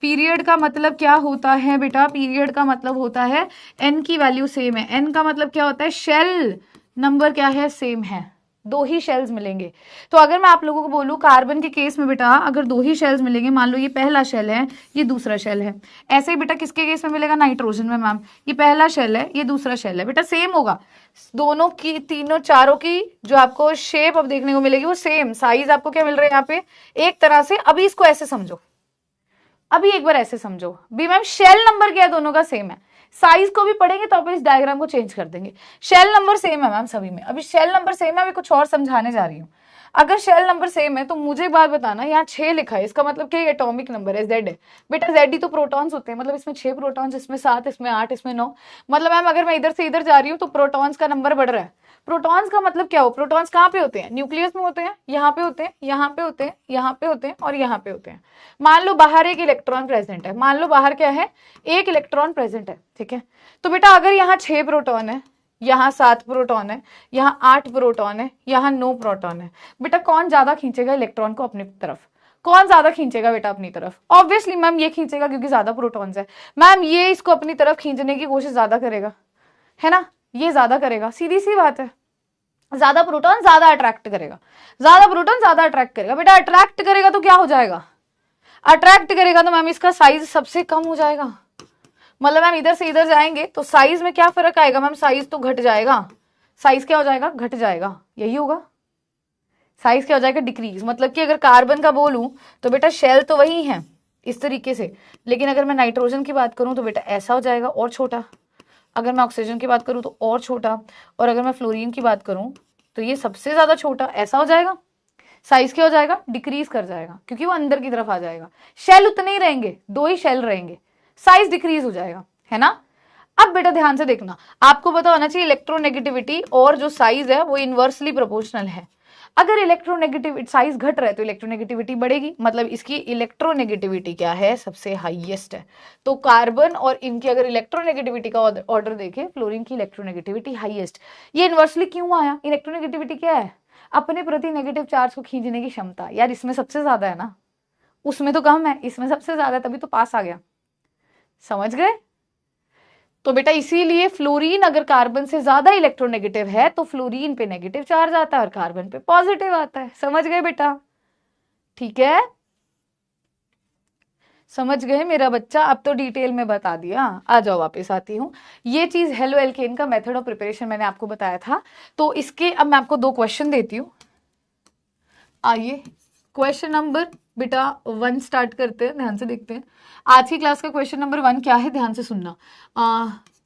पीरियड का मतलब क्या होता है बेटा, पीरियड का मतलब होता है एन की वैल्यू सेम है। एन का मतलब क्या होता है, शेल नंबर क्या है, सेम है, दो ही शेल्स मिलेंगे। तो अगर मैं आप लोगों को बोलूं कार्बन के केस में बेटा अगर दो ही शेल्स मिलेंगे, मान लो ये पहला शेल है ये दूसरा शेल है, ऐसे ही बेटा किसके केस में मिलेगा, नाइट्रोजन में मैम, ये पहला शेल है ये दूसरा शेल है, बेटा सेम होगा, दोनों की तीनों चारों की जो आपको शेप अब देखने को मिलेगी वो सेम, साइज आपको क्या मिल रहा है यहाँ पे एक तरह से। अभी इसको ऐसे समझो, अभी एक बार ऐसे समझो भी मैम शेल नंबर क्या है, दोनों का सेम है, साइज को भी पढ़ेंगे तो आप इस डायग्राम को चेंज कर देंगे। शेल नंबर सेम है मैम सभी में, अभी शेल नंबर सेम है, अभी कुछ और समझाने जा रही हूँ। अगर शेल नंबर सेम है तो मुझे एक बात बताना, यहाँ 6 लिखा है, इसका मतलब क्या एटॉमिक नंबर है, जेड है बेटा, जेड ही तो प्रोटॉन्स होते हैं, मतलब इसमें 6 प्रोटॉन्स, इसमें 7, इसमें 8, इसमें 9, मतलब मैम अगर मैं इधर से इधर जा रही हूँ तो प्रोटॉन्स का नंबर बढ़ रहा है। प्रोटॉन्स का मतलब क्या हो, प्रोटॉन्स कहाँ पे होते हैं, न्यूक्लियस में होते हैं, यहाँ पे होते हैं, यहाँ पे होते हैं, यहाँ पे होते हैं और यहाँ पे होते हैं। मान लो बाहर एक इलेक्ट्रॉन प्रेजेंट है, मान लो बाहर क्या है, एक इलेक्ट्रॉन प्रेजेंट है, ठीक है। तो बेटा अगर यहाँ 6 प्रोटॉन है, यहाँ 7 प्रोटॉन है, यहाँ 8 प्रोटॉन है, यहाँ 9 प्रोटॉन है, बेटा कौन ज्यादा खींचेगा इलेक्ट्रॉन को अपनी तरफ, कौन ज्यादा खींचेगा बेटा अपनी तरफ, ऑब्वियसली मैम ये खींचेगा क्योंकि ज्यादा प्रोटॉन्स है, मैम ये इसको अपनी तरफ खींचने की कोशिश ज्यादा करेगा, है ना, ये ज्यादा करेगा, सीधी सी बात है, ज्यादा प्रोटॉन ज्यादा अट्रैक्ट करेगा, ज्यादा प्रोटॉन ज्यादा अट्रैक्ट करेगा, बेटा अट्रैक्ट करेगा तो क्या हो जाएगा, अट्रैक्ट करेगा तो मैम इसका साइज सबसे कम हो जाएगा, मतलब मैम इधर से इधर जाएंगे तो साइज में क्या फर्क आएगा मैम, साइज तो घट जाएगा, साइज क्या हो जाएगा, घट जाएगा, यही होगा, साइज क्या हो जाएगा, डिक्रीज। मतलब कि अगर कार्बन का बोलूं तो बेटा शेल तो वही है इस तरीके से, लेकिन अगर मैं नाइट्रोजन की बात करूं तो बेटा ऐसा हो जाएगा और छोटा, अगर मैं ऑक्सीजन की बात करूं तो और छोटा, और अगर मैं फ्लोरीन की बात करूं तो ये सबसे ज्यादा छोटा, ऐसा हो जाएगा, साइज क्या हो जाएगा, डिक्रीज कर जाएगा क्योंकि वो अंदर की तरफ आ जाएगा, शेल उतने ही रहेंगे, दो ही शेल रहेंगे, साइज डिक्रीज हो जाएगा, है ना। अब बेटा ध्यान से देखना, आपको पता होना चाहिए इलेक्ट्रोनेगेटिविटी और जो साइज है वो इनवर्सली प्रोपोर्शनल है। अगर इलेक्ट्रोनेगेटिविटी साइज घट रहा है तो इलेक्ट्रोनेगेटिविटी बढ़ेगी, मतलब इसकी इलेक्ट्रोनेगेटिविटी क्या है, सबसे हाईएस्ट है। तो कार्बन और इनकी अगर इलेक्ट्रोनेगेटिविटी का ऑर्डर देखें, फ्लोरीन की इलेक्ट्रोनेगेटिविटी हाईएस्ट। ये इनवर्सली क्यों आया, इलेक्ट्रोनेगेटिविटी क्या है, अपने प्रति नेगेटिव चार्ज को खींचने की क्षमता, यार इसमें सबसे ज्यादा है ना, उसमें तो कम है, इसमें सबसे ज्यादा है, तभी तो पास आ गया, समझ गए। तो बेटा इसीलिए फ्लोरीन अगर कार्बन से ज्यादा इलेक्ट्रोनेगेटिव है तो फ्लोरीन पे नेगेटिव चार्ज आता है और कार्बन पे पॉजिटिव आता है, समझ गए बेटा, ठीक है, समझ गए मेरा बच्चा। अब तो डिटेल में बता दिया, आ जाओ वापस आती हूँ। ये चीज हेलो एल्केन का मेथड ऑफ प्रिपरेशन मैंने आपको बताया था, तो इसके अब मैं आपको 2 क्वेश्चन देती हूँ। आइए क्वेश्चन नंबर बेटा 1 स्टार्ट करते हैं, ध्यान से देखते हैं। आज की क्लास का क्वेश्चन नंबर 1 क्या है, ध्यान से सुनना।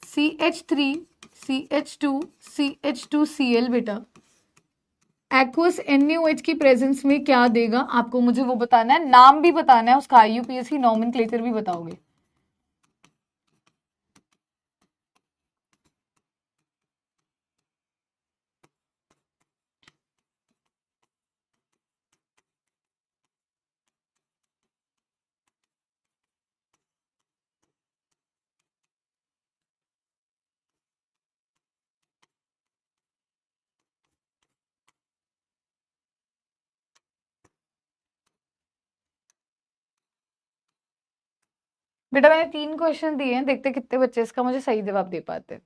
CH3 CH2 CH2Cl बेटा एक्वस NaOH की प्रेजेंस में क्या देगा, आपको मुझे वो बताना है, नाम भी बताना है, उसका IUPAC नॉमेनक्लेचर भी बताओगे। बेटा मैंने 3 क्वेश्चन दिए हैं, देखते कितने बच्चे इसका मुझे सही जवाब दे पाते हैं।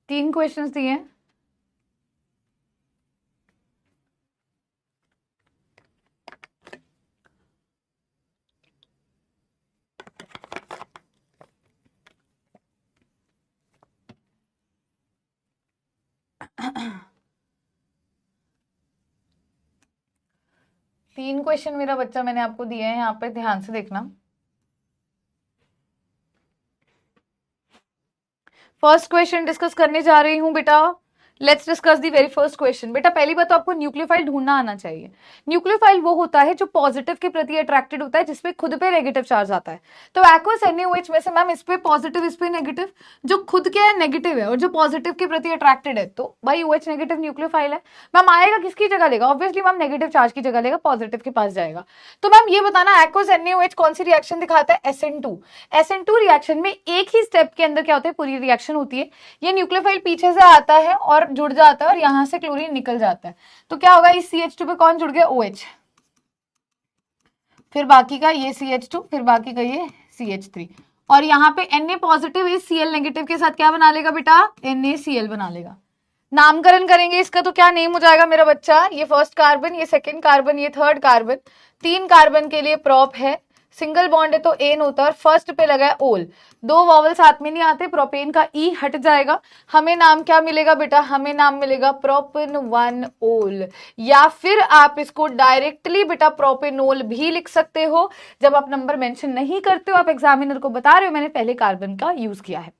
3 क्वेश्चन दिए हैं, तीन क्वेश्चन मेरा बच्चा मैंने आपको दिए हैं, यहाँ पे ध्यान से देखना। फर्स्ट क्वेश्चन डिस्कस करने जा रही हूँ बेटा, let's discuss the very first question. बेटा पहली बात तो आपको न्यूक्लियोफाइल ढूंढना आना चाहिए। न्यूक्लियोफाइल वो होता है जो पॉजिटिव के प्रति अट्रैक्टेड होता है, जिसपे खुद पे नेगेटिव चार्ज आता है। तो एक्वस NaOH में से मैम इस पे पॉजिटिव इस पे नेगेटिव, जो खुद क्या है नेगेटिव है और जो पॉजिटिव के प्रति अट्रैक्टेड है, तो भाई OH नेगेटिव न्यूक्लियोफाइल है। मैम आएगा किसकी जगह लेगा, ऑब्वियसली मैम नेगेटिव चार्ज की जगह लेगा, पॉजिटिव के पास जाएगा। तो मैम ये बताना एक्वस NaOH कौन सी रिएक्शन दिखाता है, SN2। SN2 रिएक्शन में एक ही स्टेप के अंदर क्या होता है, पूरी रिएक्शन होती है। ये न्यूक्लियोफाइल पीछे से आता है और जुड़ जाता है और यहां से क्लोरीन निकल जाता है, तो क्या होगा, इस CH2 पे कौन जुड़ गया, OH, फिर बाकी का ये CH2, फिर बाकी का ये CH3, और यहाँ पे Na पॉजिटिव इस Cl नेगेटिव के साथ क्या बना लेगा बेटा, NaCl बना लेगा। नामकरण करेंगे इसका तो क्या नेम हो जाएगा मेरा बच्चा, ये फर्स्ट कार्बन, ये सेकंड कार्बन, ये थर्ड कार्बन, 3 कार्बन के लिए प्रॉप है, सिंगल बॉन्ड है तो एन होता है, और फर्स्ट पे लगा है ओल, 2 वॉवल साथ में नहीं आते, प्रोपेन का ई हट जाएगा, हमें नाम क्या मिलेगा बेटा, हमें नाम मिलेगा प्रोपेन 1 ओल, या फिर आप इसको डायरेक्टली बेटा प्रोपेनोल भी लिख सकते हो। जब आप नंबर मेंशन नहीं करते हो, आप एग्जामिनर को बता रहे हो मैंने पहले कार्बन का यूज किया है,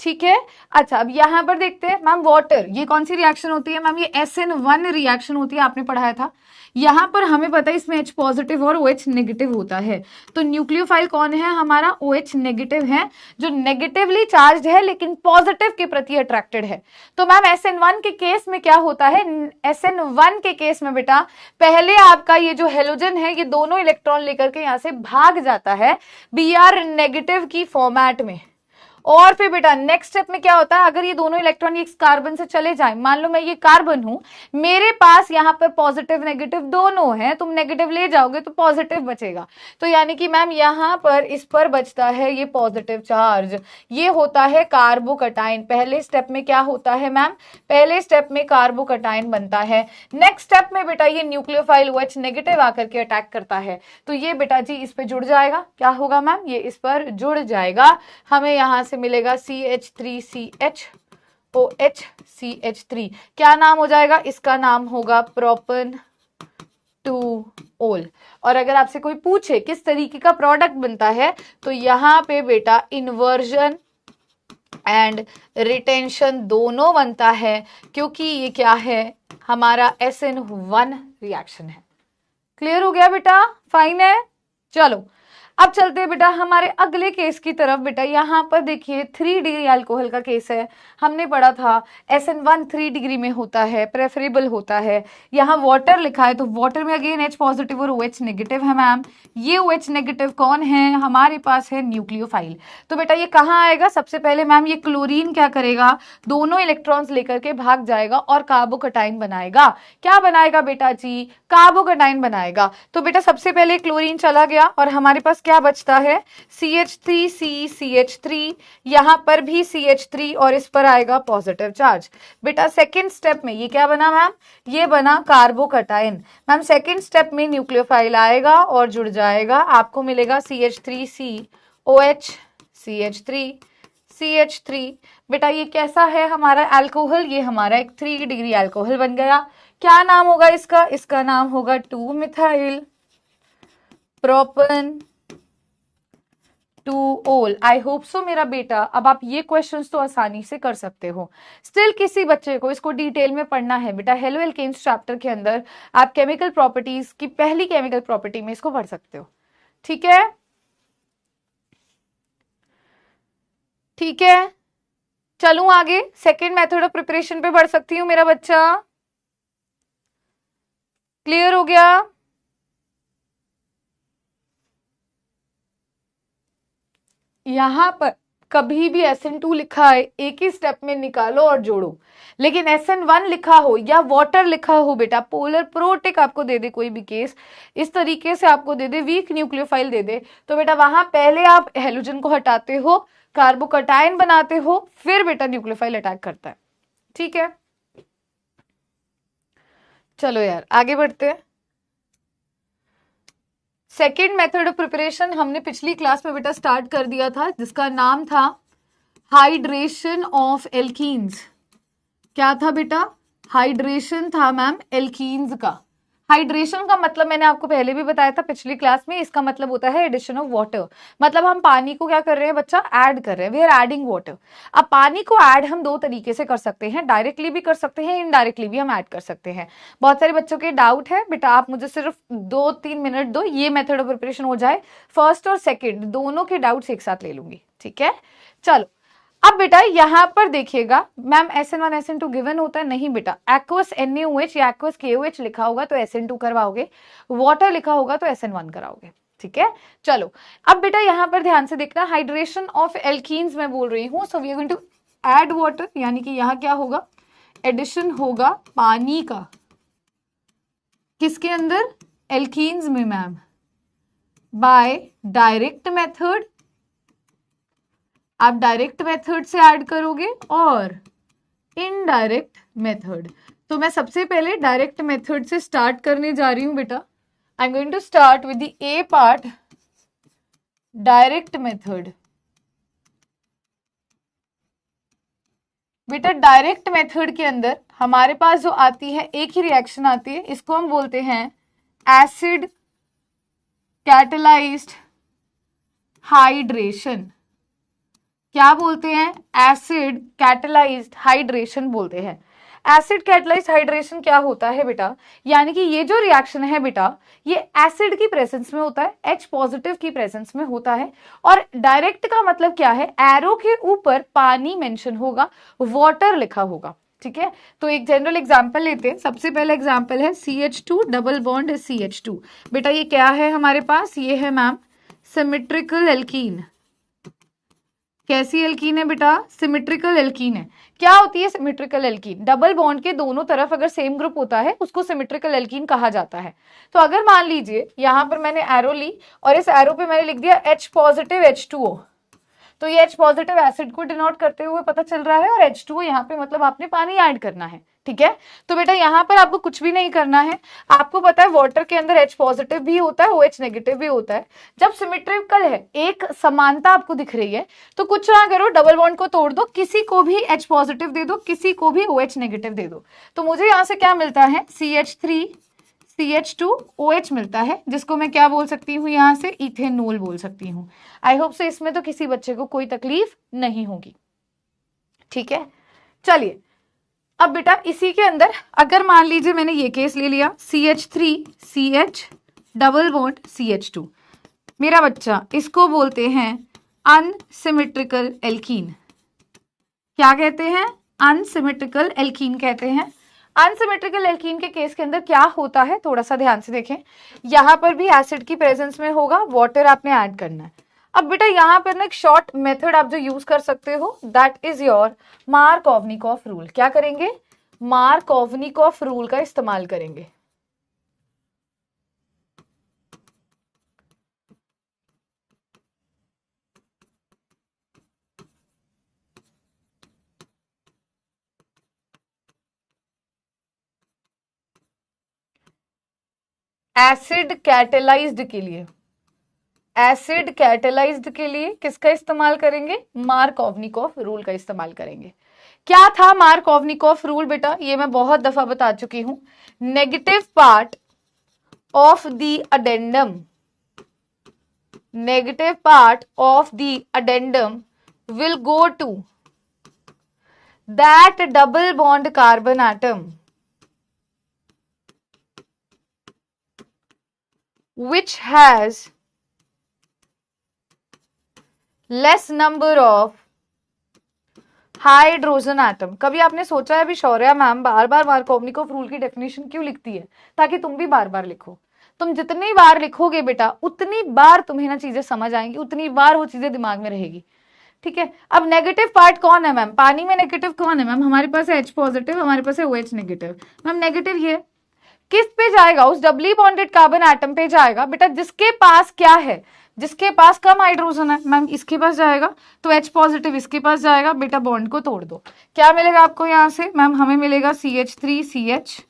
ठीक है। अच्छा, अब यहां पर देखते हैं मैम वाटर, ये कौन सी रिएक्शन होती है मैम, ये SN1 रिएक्शन होती है, आपने पढ़ाया था। यहां पर हमें पता है इसमें H पॉजिटिव और OH नेगेटिव होता है, तो न्यूक्लियोफाइल कौन है हमारा, OH नेगेटिव है, जो नेगेटिवली चार्ज है लेकिन पॉजिटिव के प्रति अट्रैक्टेड है। तो मैम SN1 के केस में क्या होता है, SN1 के केस में बेटा पहले आपका ये जो हेलोजन है ये दोनों इलेक्ट्रॉन लेकर के यहां से भाग जाता है Br नेगेटिव की फॉर्मेट में, और फिर बेटा नेक्स्ट स्टेप में क्या होता है, अगर ये दोनों इलेक्ट्रॉन इस कार्बन से चले जाएं, मान लो मैं ये कार्बन हूं, मेरे पास यहां पर पॉजिटिव नेगेटिव दोनों हैं, तुम नेगेटिव ले जाओगे तो पॉजिटिव बचेगा, तो यानी कि मैम यहां पर इस पर बचता है ये पॉजिटिव चार्ज, ये होता है कार्बोकटाइन। पहले स्टेप में क्या होता है मैम, पहले स्टेप में कार्बोकटाइन बनता है, नेक्स्ट स्टेप में बेटा ये न्यूक्लियोफाइल OH नेगेटिव आकर के अटैक करता है, तो ये बेटा जी इस पे जुड़ जाएगा, क्या होगा मैम, ये इस पर जुड़ जाएगा, हमें यहां से मिलेगा CH3CH OH क्या नाम हो जाएगा, इसका नाम होगा प्रोपन 2 ओल। और अगर आपसे कोई पूछे किस तरीके का प्रोडक्ट बनता है, तो यहां पे बेटा इन्वर्जन एंड रिटेंशन दोनों बनता है, क्योंकि ये क्या है हमारा SN1 रिएक्शन है। क्लियर हो गया बेटा, फाइन है। चलो अब चलते हैं बेटा हमारे अगले केस की तरफ। बेटा यहाँ पर देखिए 3 डिग्री अल्कोहल का केस है, हमने पढ़ा था SN1 3 डिग्री में होता है, प्रेफरेबल होता है। यहाँ वाटर लिखा है तो वाटर में अगेन H पॉजिटिव और OH नेगेटिव है मैम। ये OH नेगेटिव कौन है, हमारे पास है न्यूक्लियोफाइल। तो बेटा ये कहाँ आएगा, सबसे पहले मैम ये क्लोरीन क्या करेगा, दोनों इलेक्ट्रॉन्स लेकर के भाग जाएगा और कार्बोकटाइन बनाएगा। क्या बनाएगा बेटा जी, कार्बोकटाइन बनाएगा। तो बेटा सबसे पहले क्लोरीन चला गया और हमारे पास क्या बचता है, CH3CCH3, यहां पर भी CH3 और इस पर आएगा पॉजिटिव चार्ज। बेटा सेकेंड स्टेप में ये क्या बना मैम, ये बना कार्बोकटाइन। मैम सेकेंड स्टेप में न्यूक्लियोफाइल आएगा और जुड़ जाएगा, आपको मिलेगा CH3COH CH3 बेटा ये कैसा है हमारा अल्कोहल, ये हमारा एक 3 डिग्री अल्कोहल बन गया। क्या नाम होगा इसका, इसका नाम होगा 2 मिथाइल प्रोपन 2 ओल। आई होप सो मेरा बेटा, अब आप ये क्वेश्चंस तो आसानी से कर सकते हो। स्टिल किसी बच्चे को इसको डिटेल में पढ़ना है बेटा, हेलो एल्केन्स चैप्टर के अंदर आप केमिकल प्रॉपर्टीज की पहली केमिकल प्रॉपर्टी में इसको पढ़ सकते हो, ठीक है। ठीक है, चलूं आगे, सेकेंड मेथड ऑफ प्रिपरेशन पे बढ़ सकती हूँ मेरा बच्चा, क्लियर हो गया। यहां पर कभी भी SN2 लिखा है एक ही स्टेप में निकालो और जोड़ो, लेकिन SN1 लिखा हो या वाटर लिखा हो बेटा, पोलर प्रोटिक आपको दे दे कोई भी केस, इस तरीके से आपको दे दे, वीक न्यूक्लियोफाइल दे दे, तो बेटा वहां पहले आप हेलोजन को हटाते हो, कार्बोकटाइन बनाते हो, फिर बेटा न्यूक्लियोफाइल अटैक करता है, ठीक है। चलो यार आगे बढ़ते हैं। सेकेंड मेथड ऑफ प्रिपरेशन हमने पिछली क्लास में बेटा स्टार्ट कर दिया था, जिसका नाम था हाइड्रेशन ऑफ एल्कीन्स। क्या था बेटा, हाइड्रेशन था मैम एल्कीन्स का। हाइड्रेशन का मतलब मैंने आपको पहले भी बताया था पिछली क्लास में, इसका मतलब होता है एडिशन ऑफ वाटर। मतलब हम पानी को क्या कर रहे हैं बच्चा, ऐड कर रहे हैं, वी आर एडिंग वाटर। अब पानी को ऐड हम 2 तरीके से कर सकते हैं, डायरेक्टली भी कर सकते हैं, इनडायरेक्टली भी हम ऐड कर सकते हैं। बहुत सारे बच्चों के डाउट है बेटा, आप मुझे सिर्फ 2-3 मिनट दो, ये मेथड ऑफ प्रिपरेशन हो जाए, फर्स्ट और सेकेंड दोनों के डाउट्स एक साथ ले लूंगी, ठीक है। चलो अब बेटा यहां पर देखिएगा, मैम SN1 SN2 गिवन होता है, नहीं बेटा, एक्वस NaOH या एक्वस KOH लिखा होगा तो SN2 करवाओगे, वाटर लिखा होगा तो SN1 कराओगे, ठीक है। चलो अब बेटा यहां पर ध्यान से देखना, हाइड्रेशन ऑफ एल्कीन्स मैं बोल रही हूं, so we are going to add water, यानी कि यहां क्या होगा, एडिशन होगा पानी का, किसके अंदर, एल्कीन्स में मैम, बाय डायरेक्ट मेथड, आप डायरेक्ट मेथड से ऐड करोगे, और इनडायरेक्ट मेथड। तो मैं सबसे पहले डायरेक्ट मेथड से स्टार्ट करने जा रही हूं बेटा। I am going to start with the A part, direct method. बेटा डायरेक्ट मेथड के अंदर हमारे पास जो आती है एक ही रिएक्शन आती है, इसको हम बोलते हैं एसिड कैटेलाइज्ड हाइड्रेशन। क्या बोलते हैं? एसिड कैटेलाइज्ड हाइड्रेशन बोलते हैं। एसिड कैटेलाइज्ड हाइड्रेशन क्या होता है बेटा? यानी कि ये जो रिएक्शन है बेटा, ये एसिड की प्रेजेंस में होता है, H पॉजिटिव की प्रेजेंस में होता है। और डायरेक्ट का मतलब क्या है? एरो के ऊपर पानी मेंशन होगा, वाटर लिखा होगा। ठीक है, तो एक जनरल एग्जांपल लेते हैं। सबसे पहला एग्जांपल है CH2 डबल बॉन्ड CH2। बेटा ये क्या है हमारे पास? ये है मैम सिमेट्रिकल एल्कीन। कैसी एल्कीन है बेटा? सिमेट्रिकल एल्कीन है। क्या होती है सिमेट्रिकल एल्कीन? डबल बॉन्ड के दोनों तरफ अगर सेम ग्रुप होता है उसको सिमेट्रिकल एल्कीन कहा जाता है। तो अगर मान लीजिए यहां पर मैंने एरो ली और इस एरो पे मैंने लिख दिया H पॉजिटिव H2O, तो ये H पॉजिटिव एसिड को डिनोट करते हुए पता चल रहा है, और H2O यहाँ पे मतलब आपने पानी ऐड करना है। ठीक है, तो बेटा यहाँ पर आपको कुछ भी नहीं करना है। आपको पता है वाटर के अंदर H पॉजिटिव भी होता है, OH नेगेटिव भी होता है। जब सिमेट्रिकल है, एक समानता आपको दिख रही है, तो कुछ ना करो, डबल बॉन्ड को तोड़ दो, किसी को भी H पॉजिटिव दे दो, किसी को भी OH नेगेटिव दे दो। तो मुझे यहाँ से क्या मिलता है? CH3 CH2OH मिलता है, जिसको मैं क्या बोल सकती हूँ? यहाँ से इथेनॉल बोल सकती हूँ। आई होप से इसमें तो किसी बच्चे को कोई तकलीफ नहीं होगी। ठीक है, चलिए अब बेटा इसी के अंदर अगर मान लीजिए मैंने ये केस ले लिया, CH3CH डबल बॉन्ड CH2, मेरा बच्चा, इसको बोलते हैं अनसिमेट्रिकल एल्कीन। क्या कहते हैं? अनसिमेट्रिकल एल्कीन कहते हैं। अनसिमेट्रिकल एल्कीन के केस के अंदर क्या होता है, थोड़ा सा ध्यान से देखें। यहां पर भी एसिड की प्रेजेंस में होगा, वाटर आपने ऐड करना है। अब बेटा यहाँ पर ना एक शॉर्ट मेथड आप जो यूज कर सकते हो, that is your Markovnikov rule. क्या करेंगे? मार्कोवनिकॉफ रूल का इस्तेमाल करेंगे। एसिड कैटेलाइज्ड के लिए, एसिड कैटेलाइज्ड के लिए किसका इस्तेमाल करेंगे? मार्कोवनिकॉफ रूल का इस्तेमाल करेंगे। क्या था मार्कोवनिकॉफ रूल बेटा? ये मैं बहुत दफा बता चुकी हूं। Negative part of the addendum, negative part of the addendum will go to that double bond carbon atom which has less number of hydrogen atom. कभी आपने सोचा है अभी शौर्या मैम बार बार मार्कोवनिकॉफ रूल की डेफिनेशन क्यों लिखती है? ताकि तुम भी बार बार लिखो। तुम जितनी बार लिखोगे बेटा उतनी बार तुम्हें ना चीजें समझ आएंगी, उतनी बार वो चीजें दिमाग में रहेगी। ठीक है, अब नेगेटिव पार्ट कौन है मैम? पानी में नेगेटिव कौन है मैम? हमारे पास है H पॉजिटिव, हमारे पास है OH नेगेटिव। मैम नेगेटिव ये किस पे जाएगा? उस डबली बॉन्डेड कार्बन एटम पे जाएगा बेटा जिसके पास क्या है? जिसके पास कम हाइड्रोजन है। मैम इसके पास जाएगा, तो H पॉजिटिव इसके पास जाएगा। बेटा बॉन्ड को तोड़ दो, क्या मिलेगा आपको यहाँ से? मैम हमें मिलेगा CH3CH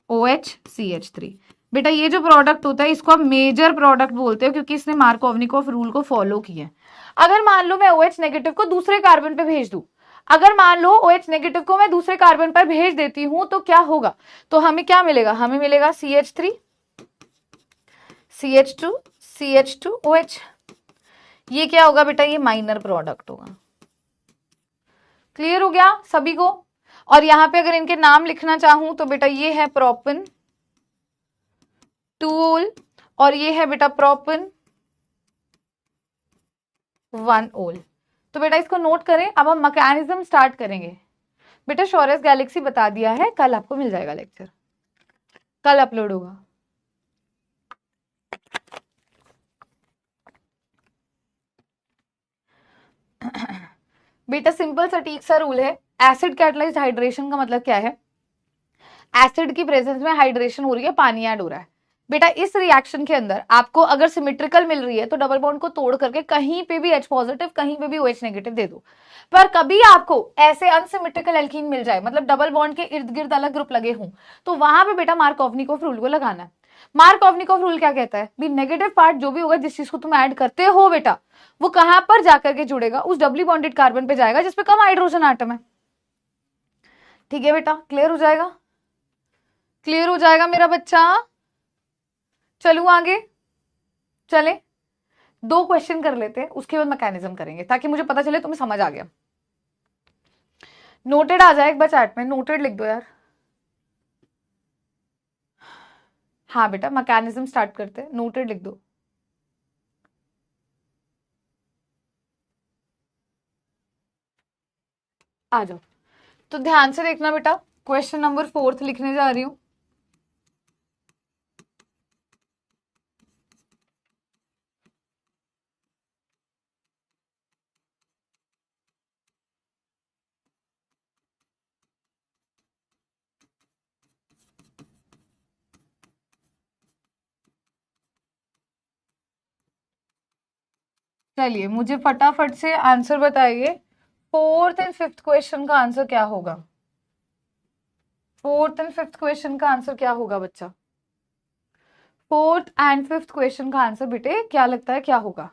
OH CH3। बेटा ये जो प्रोडक्ट होता है इसको आप मेजर प्रोडक्ट बोलते हो, क्योंकि इसने मार्कोवनिकॉफ रूल को फॉलो किया है। अगर मान लो मैं OH नेगेटिव को दूसरे कार्बन पे भेज दूं, अगर मान लो OH नेगेटिव को मैं दूसरे कार्बन पर भेज देती हूं, तो क्या होगा? तो हमें क्या मिलेगा? हमें मिलेगा CH3 CH2 CH2 OH। ये क्या होगा बेटा? ये माइनर प्रोडक्ट होगा। क्लियर हो गया सभी को? और यहां पे अगर इनके नाम लिखना चाहूं तो बेटा ये है प्रोपन 2 और ये है बेटा प्रोपन 1 ओल। तो बेटा इसको नोट करें। अब हम मैकेनिज्म स्टार्ट करेंगे। बेटा शौर्यस गैलेक्सी बता दिया है, कल आपको मिल जाएगा लेक्चर, कल अपलोड होगा। बेटा सिंपल सटीक सा रूल है। एसिड कैटलाइज्ड हाइड्रेशन का मतलब क्या है? एसिड की प्रेजेंस में हाइड्रेशन हो रही है, पानी ऐड हो रहा है। बेटा इस रिएक्शन के अंदर आपको अगर सिमेट्रिकल मिल रही है तो डबल बॉन्ड को तोड़ करके कहीं पे भी H पॉजिटिव कहीं पे भी OH नेगेटिव दे दो। पर कभी आपको ऐसे अनसिमेट्रिकल एल्कीन मिल जाए, मतलब डबल बॉन्ड के इर्द गिर्द अलग ग्रुप लगे हों, तो वहां पे बेटा मार्कोवनिकोव रूल को लगाना है। मार्कोवनिकोव रूल क्या कहता है भी, नेगेटिव पार्ट जो भी होगा जिस चीज को तुम ऐड करते हो बेटा, वो कहां पर जाकर के जुड़ेगा, उस डबली बॉन्डेड कार्बन पे जाएगा जिसपे कम हाइड्रोजन आटम है। ठीक है बेटा, क्लियर हो जाएगा, क्लियर हो जाएगा मेरा बच्चा। चलू आगे, चले 2 क्वेश्चन कर लेते हैं, उसके बाद मैकेनिज्म करेंगे ताकि मुझे पता चले तुम्हें समझ आ गया। नोटेड आ जाए एक बार चैट में, नोटेड लिख दो यार। हाँ बेटा मैकेनिज्म स्टार्ट करते हैं, नोटेड लिख दो। आ जाओ, तो ध्यान से देखना बेटा, क्वेश्चन नंबर 4 लिखने जा रही हूं। चलिए मुझे फटाफट से आंसर बताइए, 4th और 5th क्वेश्चन का आंसर क्या होगा? 4th और 5th क्वेश्चन का आंसर क्या होगा बच्चा? 4th और 5th क्वेश्चन का आंसर बेटे क्या लगता है क्या होगा?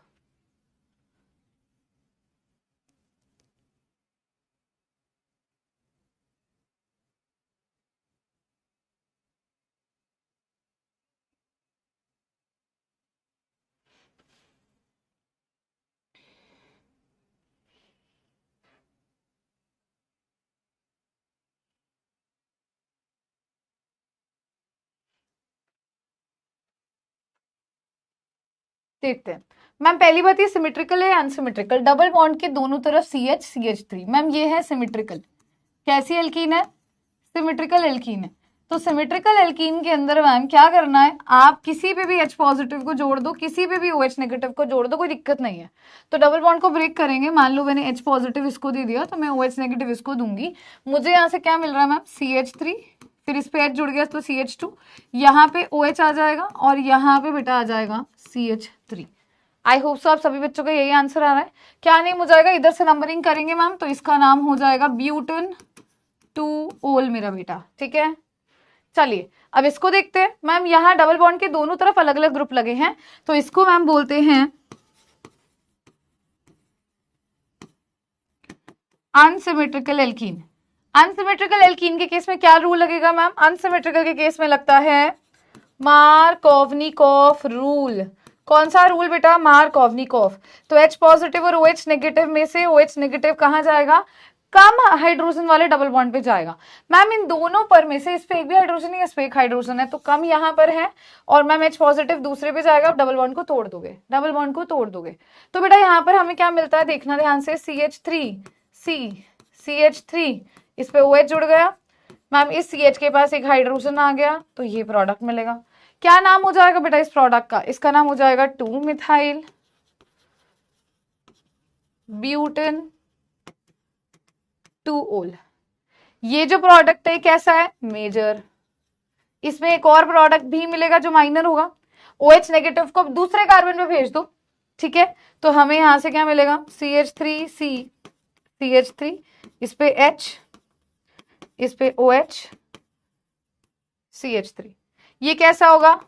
देखते हैं मैम। पहली बात, ये सिमेट्रिकल है या अनसिमेट्रिकल? डबल बॉन्ड के दोनों तरफ CH मैम ये है सिमेट्रिकल। कैसी एल्कीन है? सिमेट्रिकल एल्कीन है। तो सिमेट्रिकल एल्कीन के अंदर मैम क्या करना है, आप किसी पे भी H पॉजिटिव को जोड़ दो, किसी पे भी OH नेगेटिव को जोड़ दो, कोई दिक्कत नहीं है। तो डबल बॉन्ड को ब्रेक करेंगे, मान लो मैंने H पॉजिटिव इसको दे दिया तो मैं OH नेगेटिव इसको दूंगी। मुझे यहाँ से क्या मिल रहा है मैम? CH3, फिर इस पे H जुड़ गया तो CH2, यहाँ पे OH आ जाएगा और यहाँ पे बेटा आ जाएगा CH3। आई होप सो आप सभी बच्चों का यही आंसर आ रहा है। क्या नेम हो जाएगा? इधर से नंबरिंग करेंगे मैम, तो इसका नाम हो जाएगा ब्यूटेन 2 ओल मेरा बेटा। ठीक है, चलिए अब इसको देखते हैं मैम। यहाँ डबल बॉन्ड के दोनों तरफ अलग अलग ग्रुप लगे हैं, तो इसको मैम बोलते हैं अनसिमेट्रिकल एल्कीन। अनसिमेट्रिकल एल्कीन के केस में क्या रूल लगेगा मैम? अनसिमेट्रिकल के केस में लगता है मार्कोवनिकोव रूल। कौन सा रूल बेटा? मार्कोवनिकोव। तो H पॉजिटिव और OH नेगेटिव में से OH नेगेटिव कहां जाएगा? कम हाइड्रोजन वाले डबल बॉन्ड पे जाएगा। मैम इन दोनों पर में से इस पे एक भी हाइड्रोजन है, इस पे एक हाइड्रोजन है, तो कम यहाँ पर है और मैम H पॉजिटिव दूसरे पे जाएगा। डबल बॉन्ड को तोड़ दोगे, डबल बॉन्ड को तोड़ दोगे, तो बेटा यहाँ पर हमें क्या मिलता है देखना ध्यान से, CH3 इस पे OH जुड़ गया मैम, इस CH के पास एक हाइड्रोजन आ गया, तो ये प्रोडक्ट मिलेगा। क्या नाम हो जाएगा बेटा इस प्रोडक्ट का? इसका नाम हो जाएगा 2 मिथाइल ब्यूटेन 2 ओल। ये जो प्रोडक्ट है कैसा है? मेजर। इसमें एक और प्रोडक्ट भी मिलेगा जो माइनर होगा। OH नेगेटिव को दूसरे कार्बन पे भेज दो, ठीक है, तो हमें यहां से क्या मिलेगा? CH3 इस पे H, इस पे OH, CH3। ये कैसा होगा?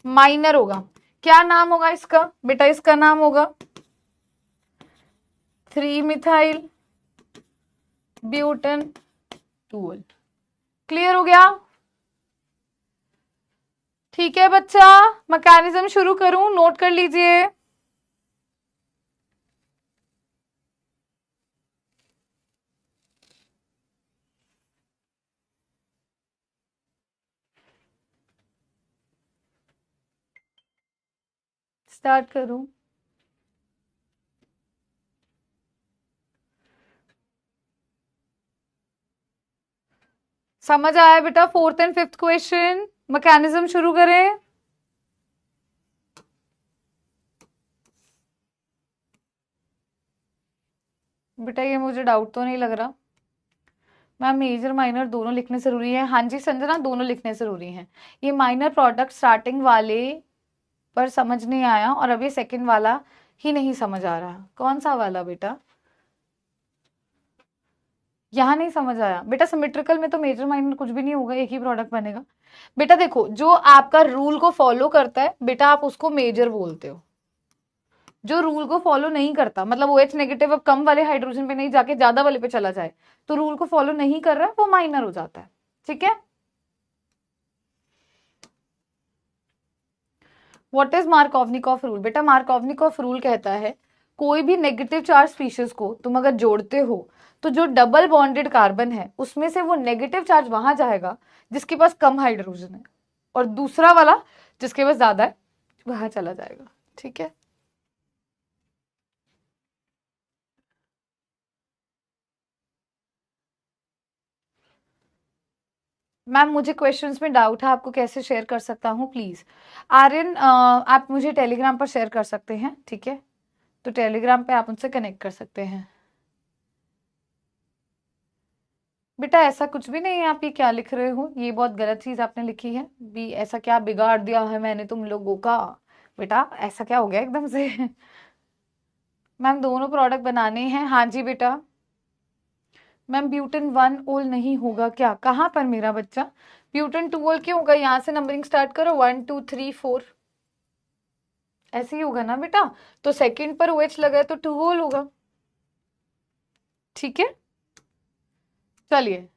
माइनर होगा। क्या नाम होगा इसका बेटा? इसका नाम होगा 3 मिथाइल ब्यूटेन 2। क्लियर हो गया? ठीक है बच्चा, मैकेनिज्म शुरू करूं? नोट कर लीजिए। स्टार्ट करूं? समझ आया बेटा 4th और 5th क्वेश्चन? मैकेनिज्म शुरू करें? बेटा ये मुझे डाउट तो नहीं लग रहा। मैम मेजर माइनर दोनों लिखने जरूरी है? हाँ जी संजना, दोनों लिखने जरूरी हैं। ये माइनर प्रोडक्ट स्टार्टिंग वाले पर समझ नहीं आया, और अब ये सेकंड वाला ही नहीं समझ आ रहा। कौन सा वाला बेटा? यहाँ नहीं समझ आया बेटा। सिमेट्रिकल में तो मेजर माइनर कुछ भी नहीं होगा, एक ही प्रोडक्ट बनेगा। बेटा देखो, जो आपका रूल को फॉलो करता है बेटा, आप उसको मेजर बोलते हो। जो रूल को फॉलो नहीं करता, मतलब OH नेगेटिव अब कम वाले हाइड्रोजन पे नहीं जाके ज्यादा वाले पे चला जाए, तो रूल को फॉलो नहीं कर रहा है, वो माइनर हो जाता है। ठीक है। What is Markovnikov rule? बेटा मार्कोवनिकॉफ रूल कहता है कोई भी नेगेटिव चार्ज स्पीशीज को तुम अगर जोड़ते हो तो जो डबल बॉन्डेड कार्बन है उसमें से वो नेगेटिव चार्ज वहां जाएगा जिसके पास कम हाइड्रोजन है, और दूसरा वाला जिसके पास ज्यादा है वहां चला जाएगा। ठीक है। मैम मुझे क्वेश्चंस में डाउट है, आपको कैसे शेयर कर सकता हूँ प्लीज? आर्यन आप मुझे टेलीग्राम पर शेयर कर सकते हैं, ठीक है? तो टेलीग्राम पे आप उनसे कनेक्ट कर सकते हैं। बेटा ऐसा कुछ भी नहीं है, आप ये क्या लिख रहे हो? ये बहुत गलत चीज आपने लिखी है भी। ऐसा क्या बिगाड़ दिया है मैंने तुम लोगों का? बेटा ऐसा क्या हो गया एकदम से? मैम दोनों प्रोडक्ट बनाने हैं। हाँ जी बेटा। मैम ब्यूटेन 1 ओल नहीं होगा क्या? कहाँ पर मेरा बच्चा? ब्यूटेन 2 ओल क्यों होगा? यहाँ से नंबरिंग स्टार्ट करो, 1 2 3 4, ऐसे ही होगा ना बेटा। तो सेकंड पर OH लगा है तो 2 ओल होगा। ठीक है, चलिए।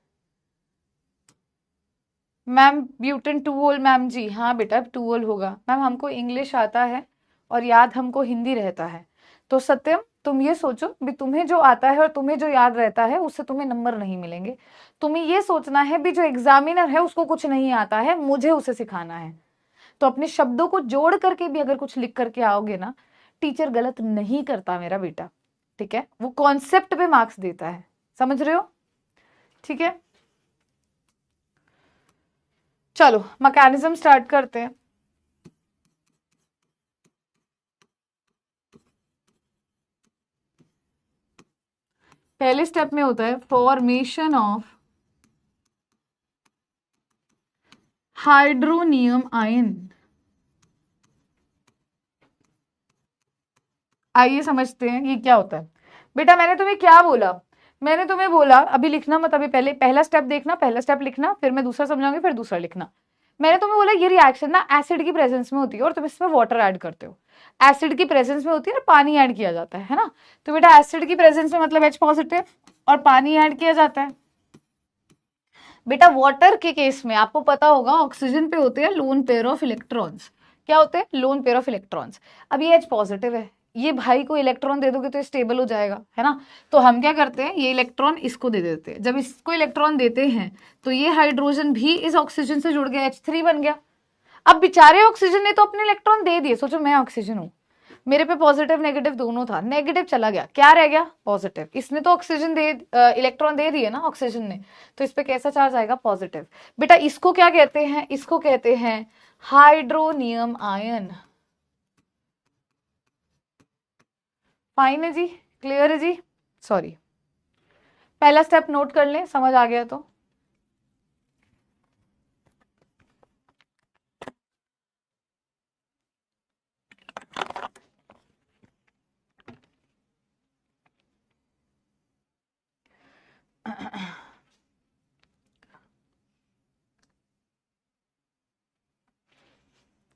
मैम ब्यूटेन 2 ओल, मैम जी हाँ बेटा 2 ओल होगा। मैम हमको इंग्लिश आता है और याद हमको हिंदी रहता है। तो सत्यम तुम ये सोचो भी, तुम्हें जो आता है और तुम्हें जो याद रहता है उससे तुम्हें नंबर नहीं मिलेंगे। तुम्हें ये सोचना है भी जो एग्जामिनर है उसको कुछ नहीं आता है, मुझे उसे सिखाना है। तो अपने शब्दों को जोड़ करके भी अगर कुछ लिख करके आओगे ना, टीचर गलत नहीं करता मेरा बेटा। ठीक है, वो कॉन्सेप्ट पे मार्क्स देता है, समझ रहे हो? ठीक है, चलो मैकेनिज्म स्टार्ट करते हैं। पहले स्टेप में होता है फॉर्मेशन ऑफ हाइड्रोनियम आयन। आइए समझते हैं ये क्या होता है। बेटा मैंने तुम्हें क्या बोला? मैंने तुम्हें बोला अभी लिखना मत, अभी पहले पहला स्टेप देखना, पहला स्टेप लिखना, फिर मैं दूसरा समझाऊंगी, फिर दूसरा लिखना। मैंने तुम्हें बोला ये रिएक्शन ना एसिड की प्रेजेंस में होती है और तुम इसमें वाटर ऐड करते हो। एसिड की प्रेजेंस में होती है और पानी ऐड किया जाता है ना। तो बेटा एसिड की प्रेजेंस में मतलब H पॉजिटिव और पानी ऐड किया जाता है। बेटा वाटर के केस में आपको पता होगा ऑक्सीजन पे होते हैं लोन पेयर ऑफ इलेक्ट्रॉन्स। क्या होते हैं? Lone pair of electrons. अब ये H पॉजिटिव है, ये भाई को इलेक्ट्रॉन दे दोगे तो स्टेबल हो जाएगा, है ना? तो हम क्या करते हैं, ये इलेक्ट्रॉन इसको दे देते हैं। जब इसको इलेक्ट्रॉन देते हैं तो ये हाइड्रोजन भी इस ऑक्सीजन से जुड़ गया, H3 बन गया। अब बेचारे ऑक्सीजन ने तो अपने इलेक्ट्रॉन दे दिए। सोचो मैं ऑक्सीजन हूं, मेरे पे पॉजिटिव नेगेटिव दोनों था, नेगेटिव चला गया, क्या रह गया? पॉजिटिव। इसने तो ऑक्सीजन दे इलेक्ट्रॉन दे दिए ना ऑक्सीजन ने, तो इस पे कैसा चार्ज आएगा? पॉजिटिव। बेटा इसको क्या कहते हैं? इसको कहते हैं हाइड्रोनियम आयन। फाइन है जी, क्लियर है जी? सॉरी, पहला स्टेप नोट कर लें, समझ आ गया तो।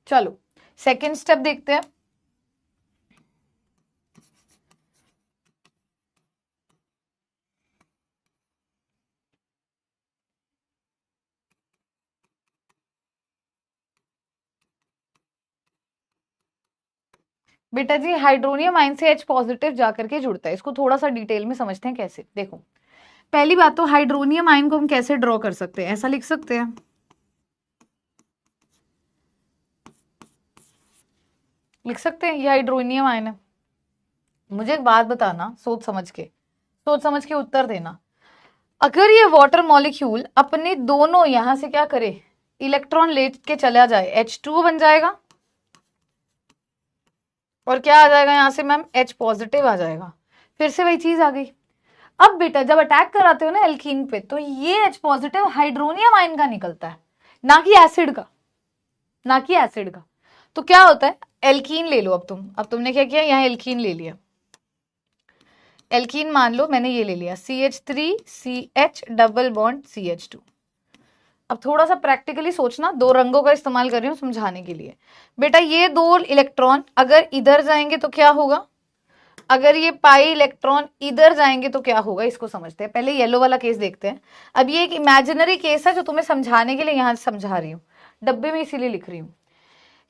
चलो सेकेंड स्टेप देखते हैं। बेटा जी हाइड्रोनियम आयन से H पॉजिटिव जाकर के जुड़ता है, इसको थोड़ा सा डिटेल में समझते हैं कैसे। देखो पहली बात तो हाइड्रोनियम आयन को हम कैसे ड्रॉ कर सकते हैं, ऐसा लिख सकते हैं, लिख सकते हैं ये हाइड्रोनियम आयन है। मुझे एक बात बताना, सोच समझ के उत्तर देना। अगर ये वाटर मॉलिक्यूल अपने दोनों यहां से क्या करे, इलेक्ट्रॉन लेके चला जाए, H2 बन जाएगा, और क्या आ जाएगा यहां से मैम? H पॉजिटिव आ जाएगा। फिर से वही चीज आ गई। अब बेटा जब अटैक कराते हो ना एल्कीन पे, तो ये H पॉजिटिव हाइड्रोनियम आयन का निकलता है, ना कि एसिड का, ना कि एसिड का। तो क्या होता है, एल्कीन ले लो। अब तुमने क्या किया, यहाँ एल्कीन ले लिया। एल्कीन मान लो मैंने ये ले लिया, CH3CH डबल बॉन्ड CH2। अब थोड़ा सा प्रैक्टिकली सोचना, दो रंगों का इस्तेमाल कर रही हूँ समझाने के लिए। बेटा ये दो इलेक्ट्रॉन अगर इधर जाएंगे तो क्या होगा, अगर ये पाई इलेक्ट्रॉन इधर जाएंगे तो क्या होगा, इसको समझते हैं। पहले येलो वाला केस देखते हैं। अब ये एक इमेजिनरी केस है जो तुम्हें समझाने के लिए यहां समझा रही हूँ, डब्बे में इसीलिए लिख रही हूँ।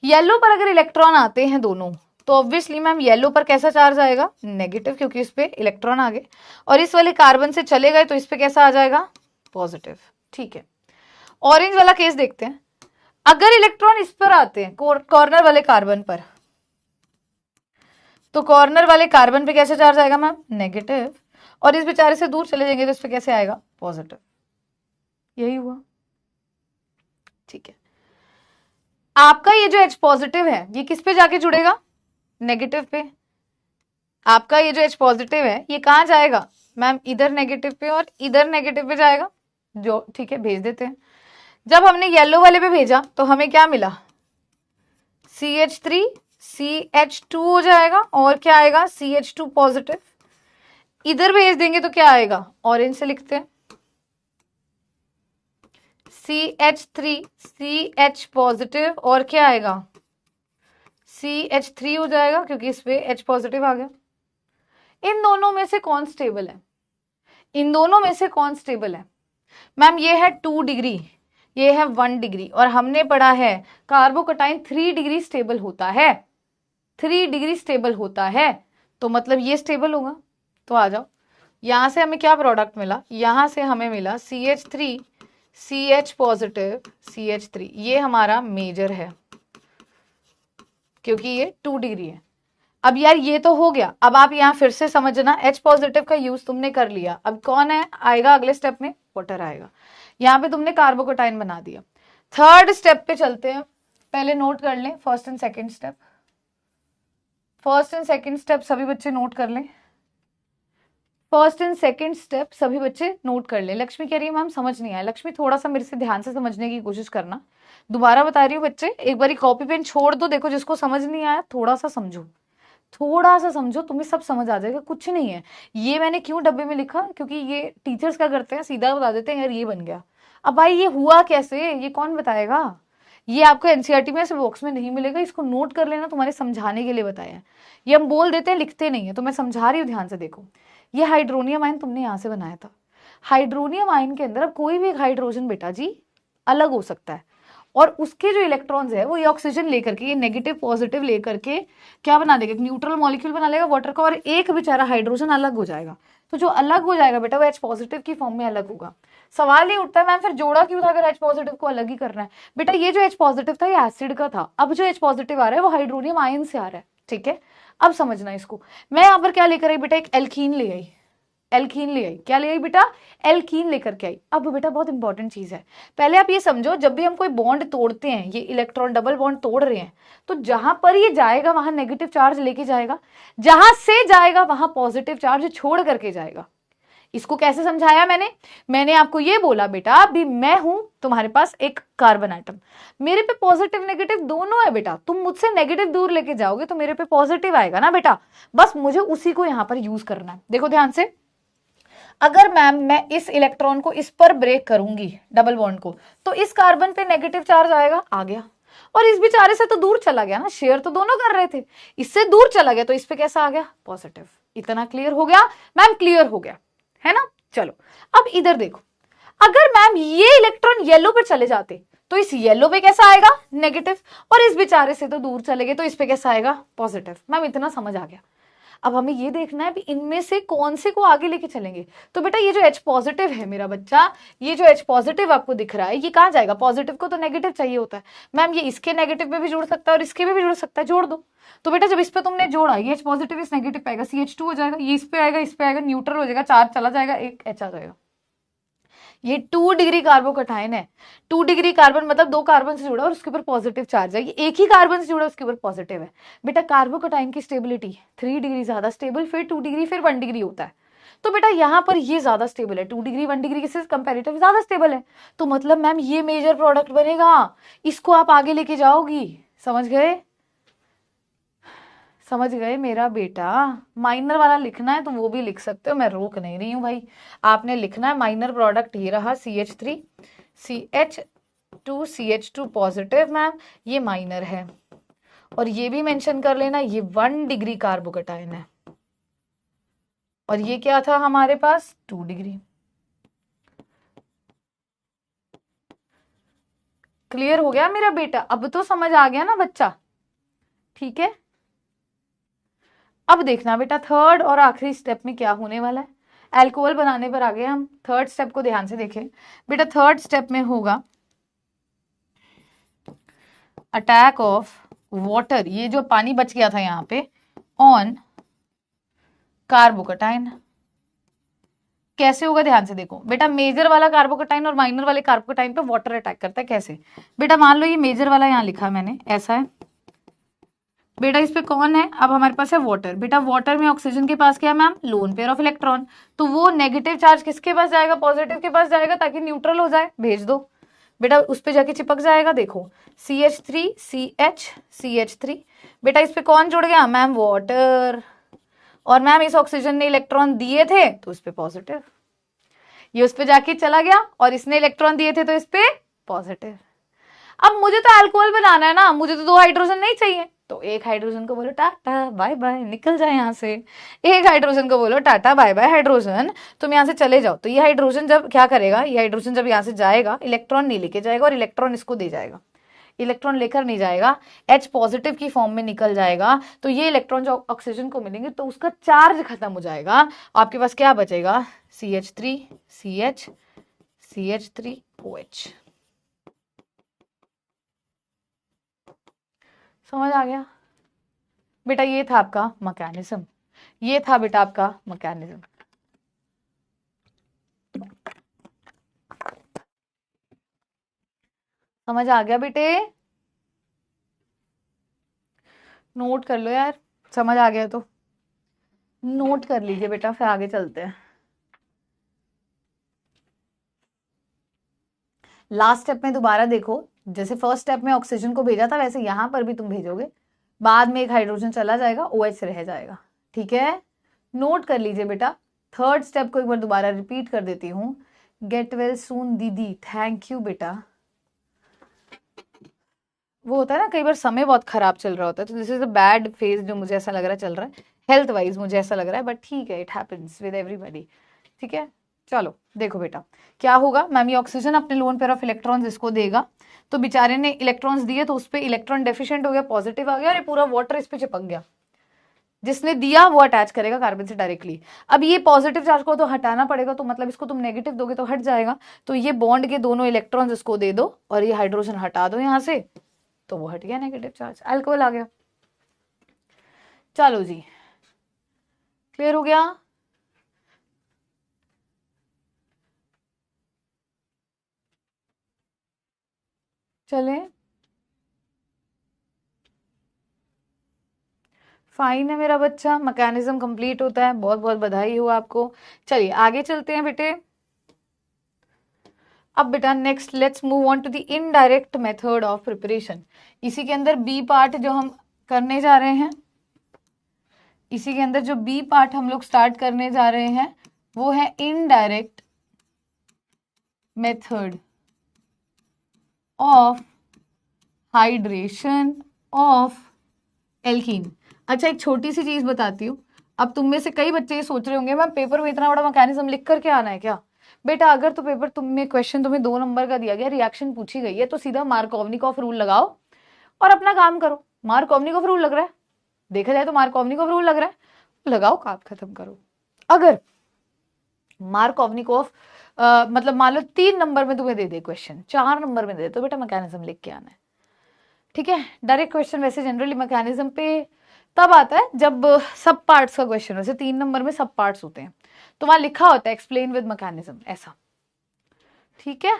येलो पर अगर इलेक्ट्रॉन आते हैं दोनों, तो ऑब्वियसली मैम येलो पर कैसा चार्ज आएगा, नेगेटिव, क्योंकि इस पे इलेक्ट्रॉन आ गए। और इस वाले कार्बन से चले गए तो इस पे कैसा आ जाएगा, पॉजिटिव। ठीक है, ऑरेंज वाला केस देखते हैं। अगर इलेक्ट्रॉन इस पर आते हैं कॉर्नर वाले कार्बन पर, तो कॉर्नर वाले कार्बन पे कैसे चार्ज आएगा मैम, नेगेटिव। और इस बेचारे से दूर चले जाएंगे तो इस पे कैसे आएगा, पॉजिटिव। यही हुआ। ठीक है, आपका ये जो H पॉजिटिव है ये किस पे जाके जुड़ेगा, नेगेटिव पे। आपका ये जो H पॉजिटिव है ये कहां जाएगा मैम, इधर नेगेटिव पे और इधर नेगेटिव पे जाएगा, जो ठीक है भेज देते हैं। जब हमने येलो वाले पे भेजा तो हमें क्या मिला, CH3 CH2 हो जाएगा, और क्या आएगा, CH2 पॉजिटिव। इधर भेज देंगे तो क्या आएगा, ऑरेंज से लिखते हैं, CH3 CH पॉजिटिव, और क्या आएगा, CH3 हो जाएगा, क्योंकि इस पे H पॉजिटिव आ गया। इन दोनों में से कौन स्टेबल है, इन दोनों में से कौन स्टेबल है मैम, ये है 2 डिग्री, ये है 1 डिग्री, और हमने पढ़ा है कार्बोकटाइन 3 डिग्री स्टेबल होता है, 3 डिग्री स्टेबल होता है, तो मतलब ये स्टेबल होगा। तो आ जाओ, यहां से हमें क्या प्रोडक्ट मिला, यहां से हमें मिला CH3 CH पॉजिटिव CH3, ये हमारा मेजर है क्योंकि ये 2 डिग्री है। अब यार ये तो हो गया, अब आप यहाँ फिर से समझना, H पॉजिटिव का यूज तुमने कर लिया, अब कौन है आएगा अगले स्टेप में, वाटर आएगा। यहाँ पे तुमने कार्बोकटाइन बना दिया। थर्ड स्टेप पे चलते हैं, पहले नोट कर लें first and second step. First and second step सभी बच्चे नोट कर लें, फर्स्ट एंड सेकेंड स्टेप सभी बच्चे नोट कर लें। लक्ष्मी कह रही है मैम समझ नहीं आया, लक्ष्मी थोड़ा सा मेरे से ध्यान से समझने की कोशिश करना, दोबारा बता रही हूँ बच्चे, एक बारी कॉपी पेन छोड़ दो, देखो जिसको समझ नहीं आया थोड़ा सा समझो, थोड़ा सा समझो, तुम्हें सब समझ आ जाएगा, कुछ नहीं है। ये मैंने क्यों डब्बे में लिखा, क्योंकि ये टीचर्स क्या करते हैं, सीधा बता देते हैं यार ये बन गया। अब भाई ये हुआ कैसे, ये कौन बताएगा, ये आपको एनसीईआरटी में ऐसे बॉक्स में नहीं मिलेगा, इसको नोट कर लेना, तुम्हारे समझाने के लिए बताया है। ये हम बोल देते हैं लिखते नहीं है, तो मैं समझा रही हूँ ध्यान से देखो। ये हाइड्रोनियम आयन तुमने यहाँ से बनाया था, हाइड्रोनियम आयन के अंदर अब कोई भी एक हाइड्रोजन बेटा जी अलग हो सकता है, और उसके जो इलेक्ट्रॉन्स है वो ये ऑक्सीजन लेकर के, ये नेगेटिव पॉजिटिव लेकर के क्या बना देगा, न्यूट्रल मॉलिक्यूल बना लेगा वाटर का, और एक बेचारा हाइड्रोजन अलग हो जाएगा। तो जो अलग हो जाएगा बेटा वो H पॉजिटिव की फॉर्म में अलग होगा। सवाल ये उठता है मैम फिर जोड़ा क्यों था अगर H पॉजिटिव को अलग ही करना है। बेटा ये जो H पॉजिटिव था ये एसिड का था, अब जो H पॉजिटिव आ रहा है वो हाइड्रोनियम आयन से आ रहा है। ठीक है, अब समझना इसको। मैं यहाँ पर क्या लेकर आई बेटा, एक एल्कीन ले आई, एल्कीन ले आई, क्या ले आई बेटा, एल्कीन लेकर के आई। अब बेटा बहुत इंपॉर्टेंट चीज है, पहले आप ये समझो, जब भी हम कोई बॉन्ड तोड़ते हैं, ये इलेक्ट्रॉन डबल बॉन्ड तोड़ रहे हैं, तो जहां पर ये जाएगा वहां नेगेटिव चार्ज लेके जाएगा, जहां से जाएगा वहां पॉजिटिव चार्ज छोड़ करके जाएगा। इसको कैसे समझाया मैंने आपको ये बोला बेटा, अभी मैं हूं तुम्हारे पास एक कार्बन आइटम, मेरे पे पॉजिटिव नेगेटिव दोनों है बेटा, तुम मुझसे नेगेटिव दूर लेके जाओगे तो मेरे पे पॉजिटिव आएगा ना बेटा, बस मुझे उसी को यहां पर यूज करना है। देखो ध्यान से, अगर मैम मैं इस इलेक्ट्रॉन को इस पर ब्रेक करूंगी डबल बॉन्ड को, तो इस कार्बन पे नेगेटिव चार्ज आएगा, आ गया, और इस बेचारे से तो दूर चला गया ना, शेयर तो दोनों कर रहे थे, इससे दूर चला गया तो इस पे कैसा आ गया, पॉजिटिव। इतना क्लियर हो गया मैम, क्लियर हो गया है ना। चलो अब इधर देखो, अगर मैम ये इलेक्ट्रॉन येलो पे चले जाते तो इस येलो पे कैसा आएगा, नेगेटिव, और इस बेचारे से तो दूर चले गए तो इस पे कैसा आएगा, पॉजिटिव। मैम इतना समझ आ गया। अब हमें ये देखना है भी इनमें से कौन से को आगे लेके चलेंगे। तो बेटा ये जो H पॉजिटिव है मेरा बच्चा, ये जो H पॉजिटिव आपको दिख रहा है ये कहाँ जाएगा, पॉजिटिव को तो नेगेटिव चाहिए होता है मैम, ये इसके नेगेटिव में भी जुड़ सकता है और इसके में भी जुड़ सकता है, जोड़ दो। तो बेटा जब इस पे तुमने जोड़ा, ये H पॉजिटिव इस नेगेटिव पे आएगा, CH2 हो जाएगा, ये इस पे आएगा, इस पे आएगा, न्यूट्रल हो जाएगा, चार्ज चला जाएगा, एक H आ जाएगा। ये 2 डिग्री कार्बोकटाइन है, 2 डिग्री कार्बन मतलब 2 कार्बन से जुड़ा और उसके ऊपर पॉजिटिव चार्ज है, ये एक ही कार्बन से जुड़ा उसके ऊपर पॉजिटिव है। बेटा कार्बोकटाइन की स्टेबिलिटी 3 डिग्री ज्यादा स्टेबल, फिर 2 डिग्री, फिर 1 डिग्री होता है। तो बेटा यहाँ पर ये ज्यादा स्टेबल है, 2 डिग्री 1 डिग्री से कंपेरेटिव ज्यादा स्टेबल है, तो मतलब मैम ये मेजर प्रोडक्ट बनेगा, इसको आप आगे लेके जाओगी। समझ गए? समझ गए मेरा बेटा? माइनर वाला लिखना है तो वो भी लिख सकते हो, मैं रोक नहीं रही हूं भाई। आपने लिखना है माइनर प्रोडक्ट ये रहा CH3 CH2 CH2 positive ma'am, ये माइनर है। और ये भी मेंशन कर लेना, ये 1 डिग्री कार्बोकटाइन है, और ये क्या था हमारे पास 2 डिग्री। क्लियर हो गया मेरा बेटा? अब तो समझ आ गया ना बच्चा? ठीक है, अब देखना बेटा थर्ड और आखिरी स्टेप में क्या होने वाला है। अल्कोहल बनाने पर आ गए हम, थर्ड स्टेप को ध्यान से देखें बेटा। थर्ड स्टेप में होगा अटैक ऑफ वाटर, ये जो पानी बच गया था यहाँ पे, ऑन कार्बोकटाइन। कैसे होगा ध्यान से देखो बेटा, मेजर वाला कार्बोकटाइन और माइनर वाले कार्बोकटाइन पे वाटर अटैक करता है। कैसे बेटा? मान लो ये मेजर वाला यहाँ लिखा मैंने, ऐसा है बेटा, इस पे कौन है? अब हमारे पास है वाटर। बेटा वाटर में ऑक्सीजन के पास क्या है ma'am? Lone pair of electron. तो वो नेगेटिव चार्ज किसके पास जाएगा? पॉजिटिव के पास जाएगा, ताकि न्यूट्रल हो जाए। भेज दो बेटा, उस पे जाके चिपक जाएगा। देखो CH3 CH CH3, बेटा इस पे कौन जुड़ गया मैम? वाटर। और मैम इस ऑक्सीजन ने इलेक्ट्रॉन दिए थे तो इस पे पॉजिटिव, ये उस पे जाके चला गया, और इसने इलेक्ट्रॉन दिए थे तो इस पे पॉजिटिव। अब मुझे तो अल्कोहल बनाना है ना, मुझे तो 2 हाइड्रोजन नहीं चाहिए, तो एक हाइड्रोजन को बोलो टाटा बाय बाय, निकल जाए यहाँ से। एक हाइड्रोजन को बोलो टाटा बाय बाय हाइड्रोजन, तुम यहाँ से चले जाओ। तो ये हाइड्रोजन जब क्या करेगा, ये हाइड्रोजन जब यहाँ से जाएगा, इलेक्ट्रॉन नहीं लेके जाएगा, और इलेक्ट्रॉन इसको दे जाएगा। इलेक्ट्रॉन लेकर नहीं जाएगा, H पॉजिटिव की फॉर्म में निकल जाएगा। तो ये इलेक्ट्रॉन जो ऑक्सीजन को मिलेंगे तो उसका चार्ज खत्म हो जाएगा, आपके पास क्या बचेगा? CH3 CH CH3 OH। समझ आ गया बेटा? ये था आपका मैकेनिज्म, ये था बेटा आपका मैकेनिज्म। समझ आ गया बेटे? नोट कर लो यार, समझ आ गया तो नोट कर लीजिए बेटा, फिर आगे चलते हैं। लास्ट स्टेप में दोबारा देखो, जैसे फर्स्ट स्टेप में ऑक्सीजन को भेजा था वैसे यहां पर भी तुम भेजोगे, बाद में एक हाइड्रोजन चला जाएगा, OH रह जाएगा। ठीक है, नोट कर लीजिए बेटा। थर्ड स्टेप को एक बार दोबारा रिपीट कर देती हूँ। गेट वेल सून दीदी, थैंक यू बेटा। वो होता है ना कई बार समय बहुत खराब चल रहा होता है, तो this is a bad phase जो मुझे ऐसा लग रहा है चल रहा है, हेल्थ वाइज मुझे ऐसा लग रहा है, बट ठीक है, इट हैपेंस विद एवरीबॉडी। ठीक है, चलो देखो बेटा क्या होगा। मैम ये ऑक्सीजन अपने लोन पेयर ऑफ इलेक्ट्रॉन्स इसको देगा, तो बेचारे ने इलेक्ट्रॉन्स दिए तो उस पर इलेक्ट्रॉन डेफिशिएंट हो गया, पॉजिटिव आ गया, और ये पूरा वाटर इस पे चिपक गया। जिसने दिया वो अटैच करेगा कार्बन से डायरेक्टली। अब ये पॉजिटिव चार्ज को तो हटाना पड़ेगा, तो मतलब इसको तुम नेगेटिव दोगे तो हट जाएगा, तो ये बॉन्ड के दोनों इलेक्ट्रॉन्स इसको दे दो, और ये हाइड्रोजन हटा दो यहां से, तो वो हट गया नेगेटिव चार्ज, अल्कोहल आ गया। चलो जी, क्लियर हो गया? चले, फाइन है मेरा बच्चा, मैकेनिज्म कंप्लीट होता है, बहुत बहुत बधाई हो आपको। चलिए आगे चलते हैं बेटे। अब बेटा next let's move on to the indirect method of preparation. इसी के अंदर बी पार्ट जो हम करने जा रहे हैं, इसी के अंदर जो बी पार्ट हम लोग स्टार्ट करने जा रहे हैं वो है indirect method of hydration of alkene. अच्छा एक छोटी सी चीज बताती हूँ, अब तुम में से कई बच्चे ये सोच रहे होंगे मैम पेपर में इतना बड़ा मैकेनिज्म लिख करके आना है क्या? बेटा अगर तो पेपर तुम्हें क्वेश्चन तुम्हें 2 नंबर का दिया गया, रिएक्शन पूछी गई है, तो सीधा मार्कोवनिकॉफ रूल लगाओ और अपना काम करो। मार्कोवनिकॉफ रूल लग रहा है, देखा जाए तो मार्कोवनिकॉफ रूल लग रहा है, लगाओ काम खत्म करो। अगर मार्कोवनिकॉफ मतलब मान लो 3 नंबर में तुम्हें दे दे क्वेश्चन, 4 नंबर में दे दे, तो बेटा मैकेनिज्म लिख के आना है। ठीक है, डायरेक्ट क्वेश्चन वैसे जनरली मैकेनिज्म पे तब आता है जब सब पार्ट्स का क्वेश्चन, वैसे 3 नंबर में सब पार्ट्स होते हैं, तो वहां लिखा होता है एक्सप्लेन विद मैकेनिज्म ऐसा। ठीक है,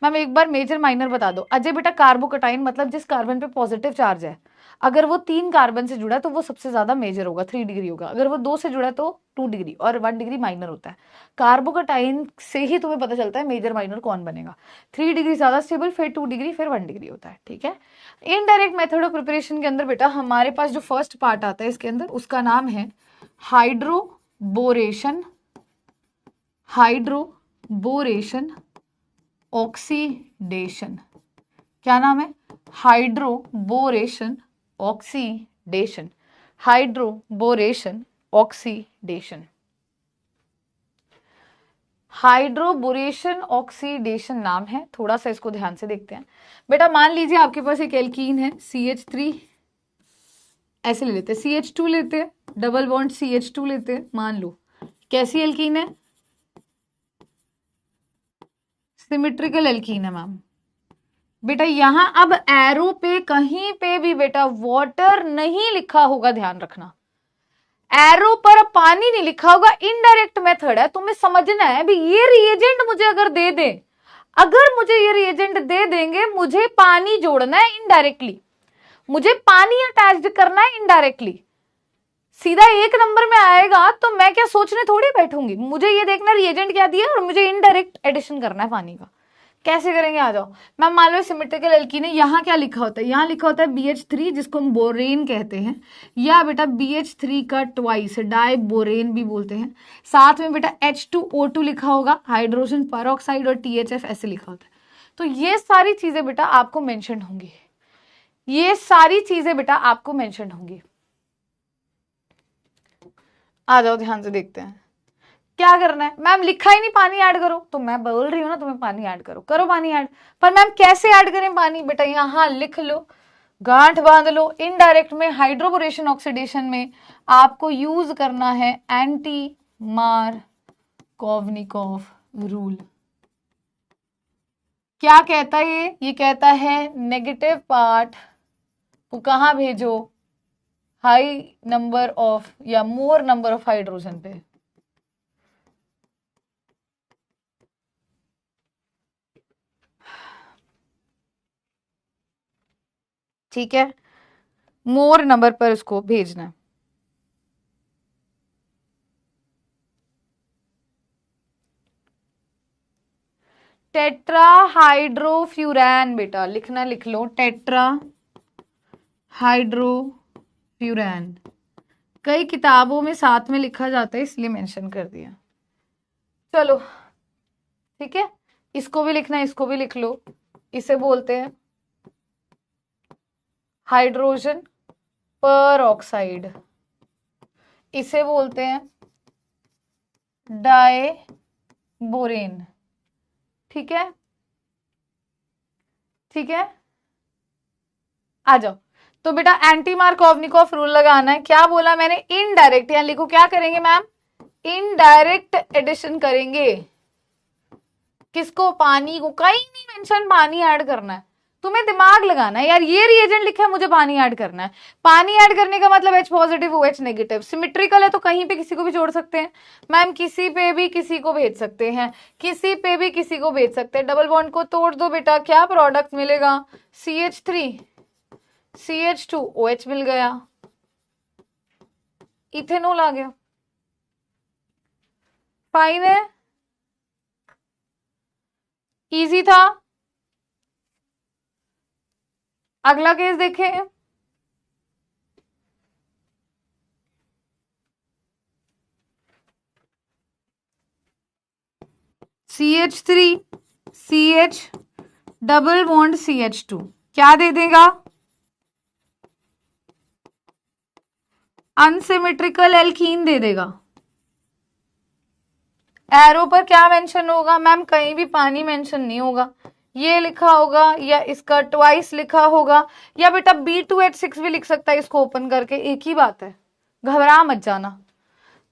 मैम एक बार मेजर माइनर बता दो। अजय बेटा कार्बोकटाइन मतलब जिस कार्बन पे पॉजिटिव चार्ज है, अगर वो 3 कार्बन से जुड़ा है तो वो सबसे ज्यादा मेजर होगा, 3 डिग्री होगा। अगर वो 2 से जुड़ा है तो 2 डिग्री और 1 डिग्री माइनर होता है। कार्बोकटाइन से ही तुम्हें पता चलता है मेजर माइनर कौन बनेगा। 3 डिग्री ज्यादा स्टेबल, फिर 2 डिग्री, फिर 1 डिग्री होता है। ठीक है। इनडायरेक्ट मेथड ऑफ प्रिपरेशन के अंदर बेटा हमारे पास जो फर्स्ट पार्ट आता है इसके अंदर, उसका नाम है हाइड्रोबोरेशन। Hydroboration oxidation. क्या नाम है? Hydroboration oxidation. Hydroboration oxidation. Hydroboration oxidation नाम है। थोड़ा सा इसको ध्यान से देखते हैं बेटा। मान लीजिए आपके पास एक एल्कीन है CH3, ऐसे ले लेते हैं, CH2 लेते हैं, डबल बॉन्ड CH2 लेते हैं। मान लो कैसी एल्कीन है? सिमेट्रिकल एल्कीन है मैम। बेटा यहां अब एरो पे कहीं पे भी बेटा वाटर नहीं लिखा होगा, ध्यान रखना। एरो पर पानी नहीं लिखा होगा, इनडायरेक्ट मेथड है। तुम्हें समझना है भी ये रिएजेंट मुझे अगर दे दे, अगर मुझे ये रिएजेंट दे देंगे, मुझे पानी जोड़ना है इनडायरेक्टली, मुझे पानी अटैच्ड करना है इनडायरेक्टली। सीधा एक नंबर में आएगा तो मैं क्या सोचने थोड़ी बैठूंगी, मुझे ये देखना रिएजेंट क्या दिया और मुझे इनडायरेक्ट एडिशन करना है पानी का। कैसे करेंगे? आ जाओ। मैम मान लो सिमेट्रिकल एल्कीन है, यहाँ क्या लिखा होता है? यहाँ लिखा होता है BH3 जिसको हम बोरेन कहते हैं, या बेटा BH3 का ट्वाइस डाई बोरेन भी बोलते हैं। साथ में बेटा H2O2 लिखा होगा, हाइड्रोजन परऑक्साइड, और THF ऐसे लिखा होता है। तो ये सारी चीजें बेटा आपको मेंशन होंगी, ये सारी चीजें बेटा आपको मेंशन होंगी। आ जाओ ध्यान से देखते हैं क्या करना है। मैम लिखा ही नहीं पानी ऐड करो, तो मैं बोल रही हूँ ना तुम्हें पानी ऐड करो, करो पानी ऐड। पर मैम कैसे ऐड करें पानी? बेटा यहां लिख लो, गांठ बांध लो। इनडायरेक्ट में हाइड्रोबोरेशन ऑक्सीडेशन में आपको यूज करना है एंटी मार्कोवनिकॉफ रूल। क्या कहता है ये कहता है नेगेटिव पार्ट को कहां भेजो? हाई नंबर ऑफ या मोर नंबर ऑफ हाइड्रोजन पे। ठीक है, मोर नंबर पर उसको भेजना। टेट्रा हाइड्रोफ्यूरैन बेटा लिखना, लिख लो टेट्रा हाइड्रोफ्यूरैन। कई किताबों में साथ में लिखा जाता है इसलिए मेंशन कर दिया। चलो ठीक है, इसको भी लिखना, इसको भी लिख लो। इसे बोलते हैं हाइड्रोजन पर ऑक्साइड, इसे बोलते हैं डाई बोरेन। ठीक है, ठीक है, आ जाओ। तो बेटा एंटी मार्कोवनिकॉफ रूल लगाना है। क्या बोला मैंने? इनडायरेक्ट, यहां लिखो क्या करेंगे मैम? इनडायरेक्ट एडिशन करेंगे। किसको? पानी को। कहीं नहीं मेंशन पानी ऐड करना है, तुम्हें दिमाग लगाना है यार। ये रिएजेंट लिखा है, मुझे पानी ऐड करना है। पानी ऐड करने का मतलब H positive OH negative. Symmetrical है तो कहीं पे किसी को भी जोड़ सकते हैं मैम, किसी पे भी किसी को भेज सकते हैं, किसी पे भी किसी को भेज सकते हैं। डबल बॉन्ड को तोड़ दो बेटा, क्या प्रोडक्ट मिलेगा? CH3 CH2 OH मिल गया, इथेनॉल आ गया। फाइन है, इजी था। अगला केस देखें। CH3 CH double bond CH2 क्या दे देगा? अनसिमेट्रिकल एल्कीन दे देगा। एरो पर क्या मेंशन होगा मैम? कहीं भी पानी मेंशन नहीं होगा, ये लिखा होगा या इसका ट्वाइस लिखा होगा, या बेटा B2H6 भी लिख सकता है इसको ओपन करके, एक ही बात है, घबरा मत जाना।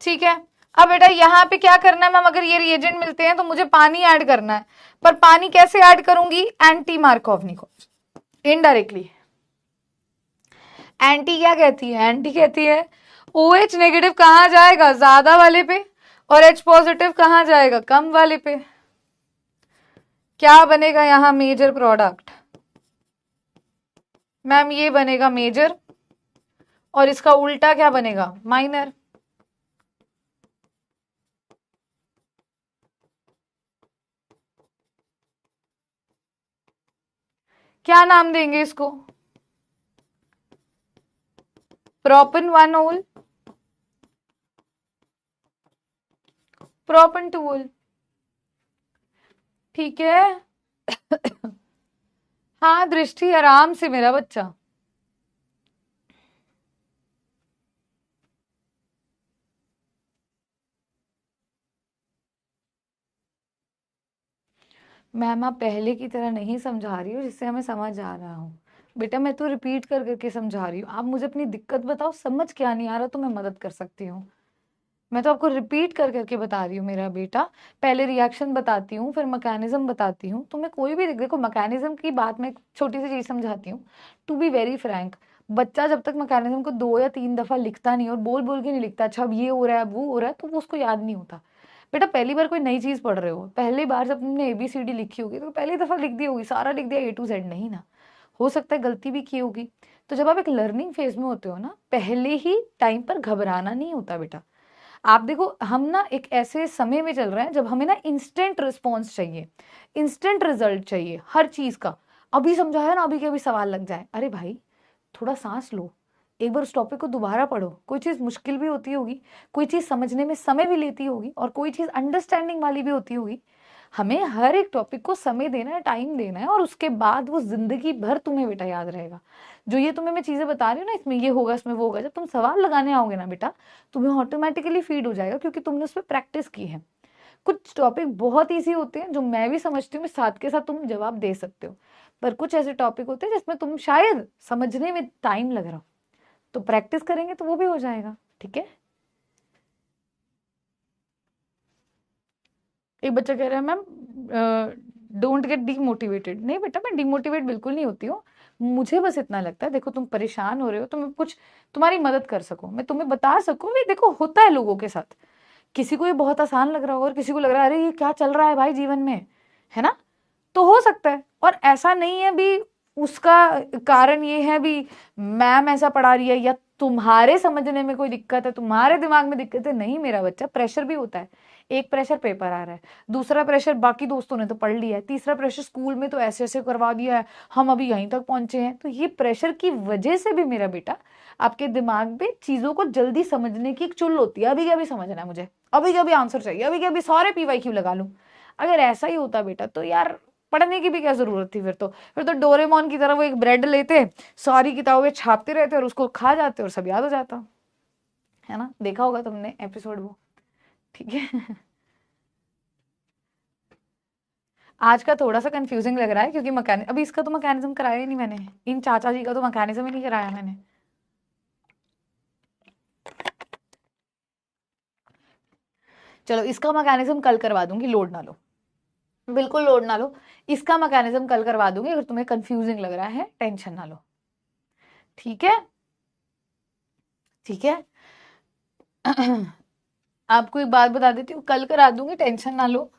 ठीक है, अब बेटा यहाँ पे क्या करना है मैम? अगर ये रिएजेंट मिलते हैं तो मुझे पानी ऐड करना है, पर पानी कैसे ऐड करूंगी? Anti Markovnikov, indirectly. एंटी क्या कहती है? एंटी कहती है OH नेगेटिव कहां जाएगा? ज्यादा वाले पे, और H पॉजिटिव कहां जाएगा? कम वाले पे। क्या बनेगा यहाँ मेजर प्रोडक्ट? मैम ये बनेगा मेजर, और इसका उल्टा क्या बनेगा? माइनर। क्या नाम देंगे इसको? प्रोपन 1 होल, प्रोपन 2 होल। ठीक है। हाँ दृष्टि, आराम से मेरा बच्चा। मैम आप पहले की तरह नहीं समझा रही हो जिससे हमें समझ आ रहा हो। बेटा मैं तो रिपीट कर करके समझा रही हूँ, आप मुझे अपनी दिक्कत बताओ, समझ क्या नहीं आ रहा तो मैं मदद कर सकती हूँ। मैं तो आपको रिपीट कर करके बता रही हूँ मेरा बेटा। पहले रिएक्शन बताती हूँ, फिर मैकेनिज्म बताती हूँ। तो मैं कोई भी देखो मैकेनिज्म की बात में छोटी सी चीज समझाती हूँ। टू बी वेरी फ्रैंक, बच्चा जब तक मैकेनिज्म को 2 या 3 दफा लिखता नहीं और बोल बोल के नहीं लिखता, अच्छा अब ये हो रहा है अब वो हो रहा है, तो वो उसको याद नहीं होता। बेटा पहली बार कोई नई चीज पढ़ रहे हो, पहली बार जब तुमने ABCD लिखी होगी तो पहली दफा लिख दी होगी, सारा लिख दिया A to Z, नहीं ना। हो सकता है गलती भी की होगी। तो जब आप एक लर्निंग फेज में होते हो ना, पहले ही टाइम पर घबराना नहीं होता बेटा। आप देखो हम ना एक ऐसे समय में चल रहे हैं जब हमें ना इंस्टेंट रिस्पॉन्स चाहिए, इंस्टेंट रिजल्ट चाहिए हर चीज का। अभी समझाया ना, अभी के अभी सवाल लग जाए। अरे भाई थोड़ा सांस लो, एक बार उस टॉपिक को दोबारा पढ़ो। कोई चीज मुश्किल भी होती होगी, कोई चीज समझने में समय भी लेती होगी, और कोई चीज अंडरस्टैंडिंग वाली भी होती होगी। हमें हर एक टॉपिक को समय देना है, टाइम देना है, और उसके बाद वो जिंदगी भर तुम्हें बेटा याद रहेगा। जो ये तुम्हें मैं चीजें बता रही हूँ ना, इसमें ये होगा इसमें वो होगा, जब तुम सवाल लगाने आओगे ना बेटा, तुम्हें ऑटोमेटिकली फीड हो जाएगा, क्योंकि तुमने उस पर प्रैक्टिस की है। कुछ टॉपिक बहुत ईजी होते हैं जो मैं भी समझती हूँ, साथ के साथ तुम जवाब दे सकते हो। पर कुछ ऐसे टॉपिक होते हैं जिसमें तुम शायद समझने में टाइम लग रहा हो, तो प्रैक्टिस करेंगे तो वो भी हो जाएगा। ठीक है। एक बच्चा कह रहा है मैम डोंट गेट डीमोटिवेटेड। नहीं बेटा मैं डीमोटिवेट बिल्कुल नहीं होती हूँ। मुझे बस इतना लगता है, देखो तुम परेशान हो रहे हो तो मैं कुछ तुम्हारी मदद कर सकूं, मैं तुम्हें बता सकूं भी। देखो होता है लोगों के साथ, किसी को ये बहुत आसान लग रहा होगा और किसी को लग रहा है अरे ये क्या चल रहा है भाई जीवन में, है ना। तो हो सकता है, और ऐसा नहीं है भी उसका कारण ये है भी मैम ऐसा पढ़ा रही है या तुम्हारे समझने में कोई दिक्कत है, तुम्हारे दिमाग में दिक्कत है। नहीं मेरा बच्चा, प्रेशर भी होता है। एक प्रेशर पेपर आ रहा है, दूसरा प्रेशर बाकी दोस्तों ने तो पढ़ लिया है, तीसरा प्रेशर स्कूल में तो ऐसे ऐसे करवा दिया है, हम अभी यहीं तक पहुंचे हैं। तो ये प्रेशर की वजह से भी मेरा बेटा आपके दिमाग में चीजों को जल्दी समझने की एक चुल होती है। अभी क्या भी समझना है मुझे, अभी क्या भी आंसर चाहिए, अभी क्या भी सारे PYQ लगा लूं। अगर ऐसा ही होता बेटा तो यार पढ़ने की भी क्या जरूरत थी। फिर तो डोरेमोन की तरह वो एक ब्रेड लेते, सारी किताबें छापते रहते और उसको खा जाते और सब याद हो जाता, है ना। देखा होगा तुमने एपिसोड वो। ठीक है। आज का थोड़ा सा कंफ्यूजिंग लग रहा है क्योंकि मैकेनिज्म, अभी इसका तो मैकेनिज्म कराया ही नहीं मैंने, इन चाचा जी का तो मैकेनिज्म ही नहीं कराया मैंने। चलो इसका मैकेनिज्म कल करवा दूंगी, लोड ना लो, बिल्कुल लोड ना लो। इसका मैकेनिज्म कल करवा दूंगी, अगर तुम्हें कंफ्यूजिंग लग रहा है टेंशन ना लो। ठीक है। ठीक है। आपको एक बात बता देती हूँ, कल करा दूंगी, टेंशन ना लो।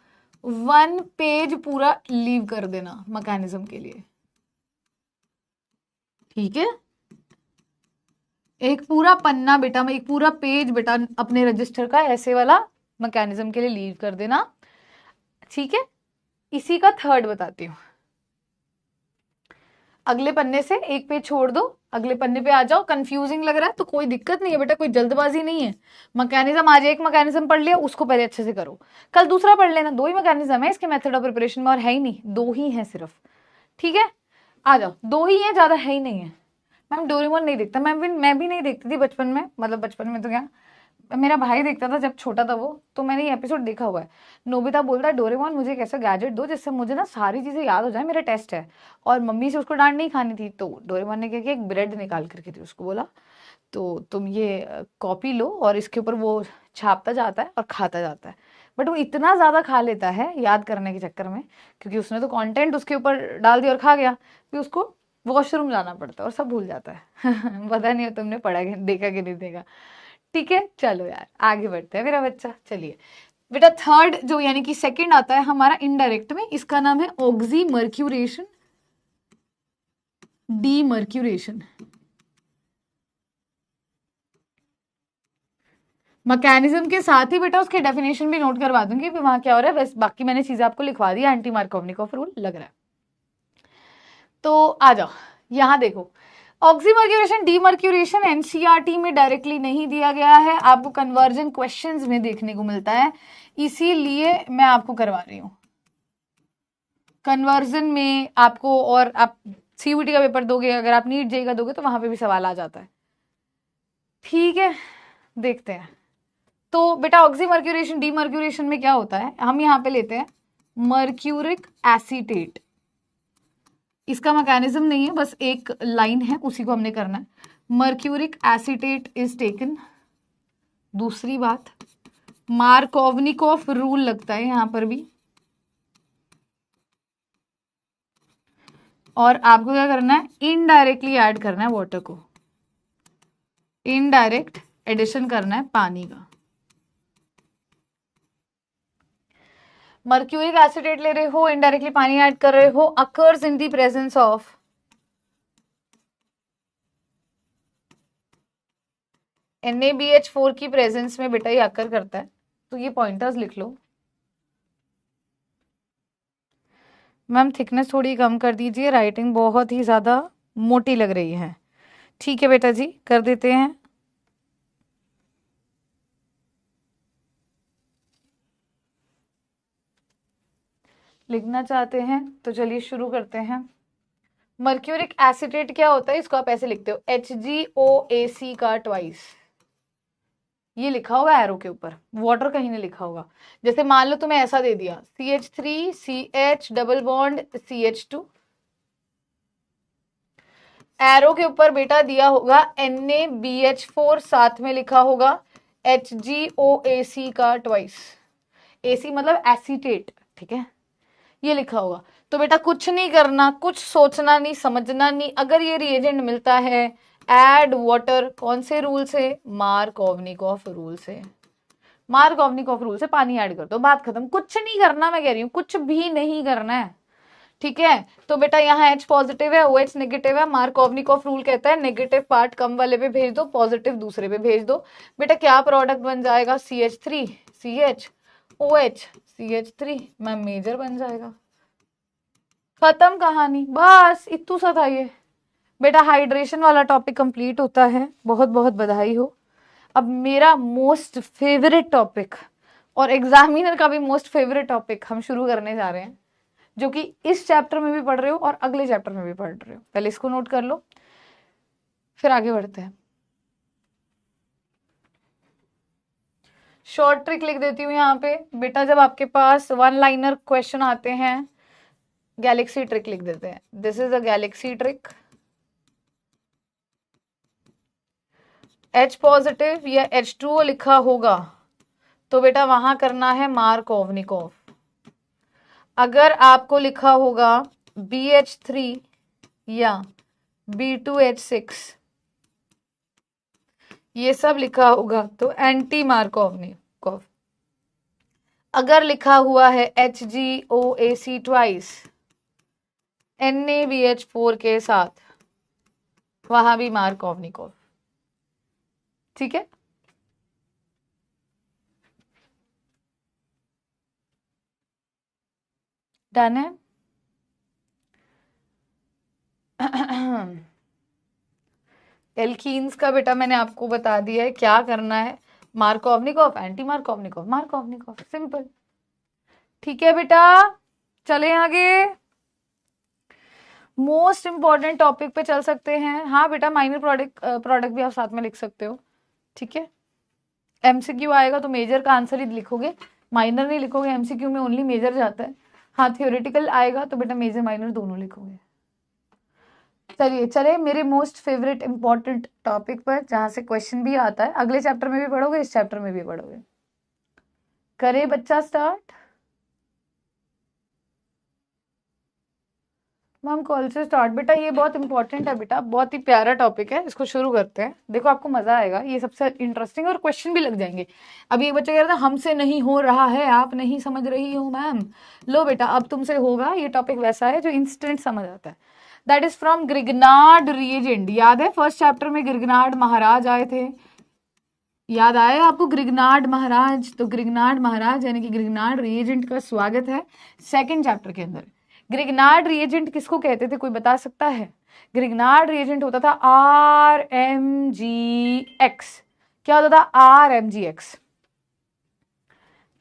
1 पेज पूरा लीव कर देना मैकेनिज्म के लिए। ठीक है। एक पूरा पन्ना बेटा, मैं एक पूरा पेज बेटा अपने रजिस्टर का ऐसे वाला मैकेनिज्म के लिए लीव कर देना। ठीक है। इसी का थर्ड बताती हूँ। अगले पन्ने से एक पेज छोड़ दो, अगले पन्ने पे आ जाओ। कंफ्यूजिंग लग रहा है तो कोई दिक्कत नहीं है बेटा, कोई जल्दबाजी नहीं है। मैकेनिज्म आज एक मैकेनिज्म पढ़ लिया, उसको पहले अच्छे से करो, कल दूसरा पढ़ लेना। 2 ही मैकेनिज्म है इसके मेथड ऑफ प्रिपरेशन में, और है ही नहीं, 2 ही है सिर्फ। ठीक है। आ जाओ, 2 ही है, ज्यादा है ही नहीं है। मैम डोरेमोन नहीं देखता, मैं भी नहीं देखती थी बचपन में, मतलब बचपन में तो क्या, मेरा भाई देखता था जब छोटा था वो, तो मैंने ये एपिसोड देखा हुआ है। नोबिता बोलता है डोरेमोन मुझे एक ऐसा गैजेट दो जिससे मुझे ना सारी चीजें याद हो जाए, मेरा टेस्ट है। और मम्मी से उसको डांट नहीं खानी थी, तो डोरेमोन ने क्या किया, एक ब्रेड निकाल करके थी, उसको बोला तो तुम ये कॉपी लो और इसके ऊपर वो छापता जाता है और खाता जाता है। बट वो इतना ज्यादा खा लेता है याद करने के चक्कर में, क्योंकि उसने तो कंटेंट उसके ऊपर डाल दिया और खा गया, फिर उसको वॉशरूम जाना पड़ता है और सब भूल जाता है। पता नहीं तुमने पढ़ा देखा कि नहीं देखा। ठीक है चलो यार आगे बढ़ते हैं मेरा बच्चा। चलिए बेटा थर्ड जो यानी कि सेकंड आता है हमारा इनडायरेक्ट में, इसका नाम है ऑक्सीमर्क्यूरेशन, डीमर्क्यूरेशन। मैकेनिज्म के साथ ही बेटा उसके डेफिनेशन भी नोट करवा दूंगी वहां क्या हो रहा है, बस बाकी मैंने चीजें आपको लिखवा दी, एंटी मार्कोवनिकोव रूल लग रहा है। तो आ जाओ यहां देखो, ऑक्सीमर्क्यूरेशन डीमर्क्यूरेशन एनसीईआरटी में डायरेक्टली नहीं दिया गया है, आपको कन्वर्जन क्वेश्चंस में देखने को मिलता है, इसीलिए मैं आपको करवा रही हूं। कन्वर्जन में आपको, और आप सीयूटी का पेपर दोगे, अगर आप नीट जेई का दोगे तो वहां पे भी सवाल आ जाता है। ठीक है, देखते हैं। तो बेटा ऑक्सीमर्क्यूरेशन डीमर्क्यूरेशन में क्या होता है, हम यहाँ पे लेते हैं मर्क्यूरिक एसीटेट, इसका मैकेनिज्म नहीं है, बस एक लाइन है, उसी को हमने करना है। Mercuric acetate is taken. दूसरी बात, मार्कोवनिकोव रूल लगता है यहां पर भी, और आपको क्या करना है, इनडायरेक्टली ऐड करना है वाटर को, इनडायरेक्ट एडिशन करना है पानी का। मर्क्यूरिक एसिडेट ले रहे हो, इनडायरेक्टली पानी ऐड कर रहे हो, occurs in the presence of NaBH4 की प्रेजेंस में बेटा ये अकर करता है, तो ये पॉइंटर्स लिख लो। मैम थिकनेस थोड़ी कम कर दीजिए, राइटिंग बहुत ही ज्यादा मोटी लग रही है। ठीक है बेटा जी, कर देते हैं। लिखना चाहते हैं तो चलिए शुरू करते हैं। मर्क्यूरिक एसिटेट क्या होता है, इसको आप ऐसे लिखते हो HgOAC का ट्वाइस, ये लिखा होगा एरो के ऊपर, वाटर कहीं नहीं लिखा होगा। जैसे मान लो तुम्हें ऐसा दे दिया CH3CH double bond CH2, arrow के ऊपर बेटा दिया होगा NaBH4, साथ में लिखा होगा HgOAC का ट्वाइस, AC मतलब एसीटेट, ठीक है, ये लिखा होगा। तो बेटा कुछ नहीं करना, कुछ सोचना नहीं, समझना नहीं, अगर ये रिएजेंट मिलता है ऐड वाटर, कौन से रूल से, मार्कोवनिकोव रूल से, मार्कोवनिकोव रूल से पानी ऐड कर दो, बात खत्म, कुछ नहीं करना, मैं कह रही हूं कुछ भी नहीं करना है। ठीक है, तो बेटा यहाँ H पॉजिटिव है, OH नेगेटिव है, मार्कोवनिकोव रूल कहता है नेगेटिव पार्ट कम वाले पे भेज दो, पॉजिटिव दूसरे पे भेज दो। बेटा क्या प्रोडक्ट बन जाएगा, CH3 CH OH CH3, मैं मेजर बन जाएगा, खत्म कहानी, बस इतू सा था ये। बेटा हाइड्रेशन वाला टॉपिक कंप्लीट होता है, बहुत बहुत बधाई हो। अब मेरा मोस्ट फेवरेट टॉपिक और एग्जामिनर का भी मोस्ट फेवरेट टॉपिक हम शुरू करने जा रहे हैं, जो कि इस चैप्टर में भी पढ़ रहे हो और अगले चैप्टर में भी पढ़ रहे हो। पहले इसको नोट कर लो, फिर आगे बढ़ते हैं। शॉर्ट ट्रिक लिख देती हूँ यहाँ पे बेटा, जब आपके पास वन लाइनर क्वेश्चन आते हैं, गैलेक्सी ट्रिक लिख देते हैं, this is a Galaxy trick. H positive या H2O लिखा होगा तो बेटा वहां करना है मार्कोवनिकोव। अगर आपको लिखा होगा BH3 या B2H6, ये सब लिखा होगा तो एंटी मार्कोवनिकोव। अगर लिखा हुआ है HgOAC ट्वाइस NaBH4 के साथ, वहां भी मार्कोवनिकोव। ठीक है, डन है। एल्कीन्स का बेटा मैंने आपको बता दिया है क्या करना है, Markovnikov anti Markovnikov Markovnikov, simple. ठीक है बेटा, चले आगे, मोस्ट इंपॉर्टेंट टॉपिक पे चल सकते हैं। हाँ बेटा माइनर प्रोडक्ट भी आप साथ में लिख सकते हो, ठीक है। MCQ आएगा तो मेजर का आंसर ही लिखोगे, माइनर नहीं लिखोगे, MCQ में ओनली मेजर जाता है। हाँ थियोरेटिकल आएगा तो बेटा मेजर माइनर दोनों लिखोगे। चलिए चले मेरे मोस्ट फेवरेट इंपॉर्टेंट टॉपिक पर, जहां से क्वेश्चन भी आता है, अगले चैप्टर में भी पढ़ोगे, इस चैप्टर में भी पढ़ोगे। करे बच्चा स्टार्ट। मैम कॉल से स्टार्ट। बेटा ये बहुत इंपॉर्टेंट है बेटा, बहुत ही प्यारा टॉपिक है, इसको शुरू करते हैं। देखो आपको मजा आएगा, ये सबसे इंटरेस्टिंग और क्वेश्चन भी लग जाएंगे। अभी एक बच्चा कह रहा था हमसे नहीं हो रहा है, आप नहीं समझ रही हो मैम। लो बेटा अब तुमसे होगा। ये टॉपिक वैसा है जो इंस्टेंट समझ आता है। That is from Grignard reagent. याद है फर्स्ट चैप्टर में ग्रिगनार्ड महाराज आए थे, याद आया आपको ग्रिगनार्ड महाराज? तो ग्रिगनार्ड महाराज यानी कि ग्रिगनार्ड रिएजेंट का स्वागत है सेकंड चैप्टर के अंदर। ग्रिगनार्ड रिएजेंट किसको कहते थे, कोई बता सकता है? ग्रिगनार्ड रिएजेंट होता था RMgX। क्या होता था? RMgX।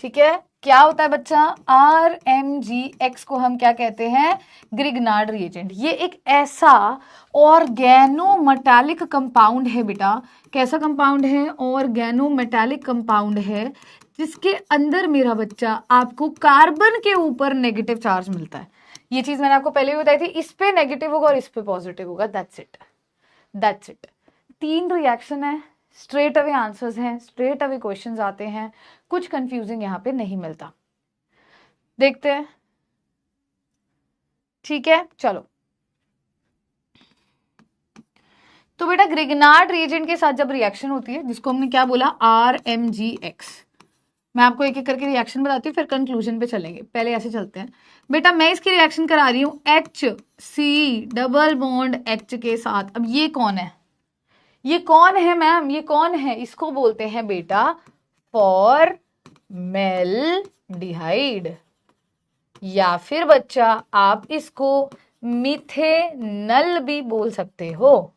ठीक है, क्या होता है बच्चा? RMgX को हम क्या कहते हैं? Grignard reagent. ये एक ऐसा ऑर्गेनोमेटालिक कंपाउंड है बेटा। कैसा कंपाउंड है? ऑर्गेनोमेटालिक कंपाउंड है जिसके अंदर मेरा बच्चा आपको कार्बन के ऊपर नेगेटिव चार्ज मिलता है। ये चीज मैंने आपको पहले भी बताई थी, इस पे नेगेटिव होगा और इस पे पॉजिटिव होगा। That's it, that's it. 3 reaction है, स्ट्रेट अवे आंसर्स हैं, स्ट्रेट अवे क्वेश्चंस आते हैं, कुछ कंफ्यूजिंग यहाँ पे नहीं मिलता। देखते हैं, ठीक है चलो। तो बेटा ग्रिगनार्ड रिएजेंट के साथ जब रिएक्शन होती है, जिसको हमने क्या बोला? RMgX। मैं आपको एक एक करके रिएक्शन बताती हूँ, फिर कंक्लूजन पे चलेंगे। पहले ऐसे चलते हैं बेटा, मैं इसकी रिएक्शन करा रही हूँ HC डबल बॉन्ड H के साथ। अब ये कौन है? ये कौन है मैम? ये कौन है? इसको बोलते हैं बेटा फॉर्मेल्डिहाइड, या फिर बच्चा आप इसको मिथेनल भी बोल सकते हो।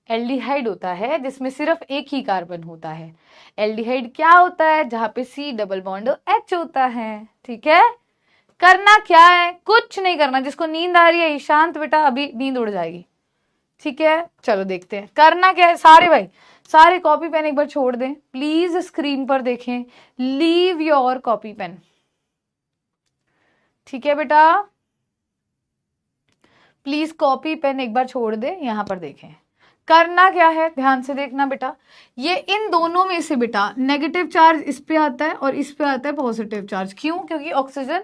एल्डिहाइड होता है जिसमें सिर्फ एक ही कार्बन होता है। एल्डिहाइड क्या होता है? जहां पे C डबल बॉन्ड H होता है। ठीक है, करना क्या है? कुछ नहीं करना। जिसको नींद आ रही है ईशांत बेटा, अभी नींद उड़ जाएगी। ठीक है चलो देखते हैं करना क्या है। सारे भाई सारे कॉपी पेन एक बार छोड़ दें प्लीज, स्क्रीन पर देखें। Leave your copy pen. ठीक है बेटा, प्लीज कॉपी पेन एक बार छोड़ दे, यहां पर देखें करना क्या है। ध्यान से देखना बेटा, ये इन दोनों में से बेटा नेगेटिव चार्ज इस पे आता है और इस पे आता है पॉजिटिव चार्ज। क्यों? क्योंकि ऑक्सीजन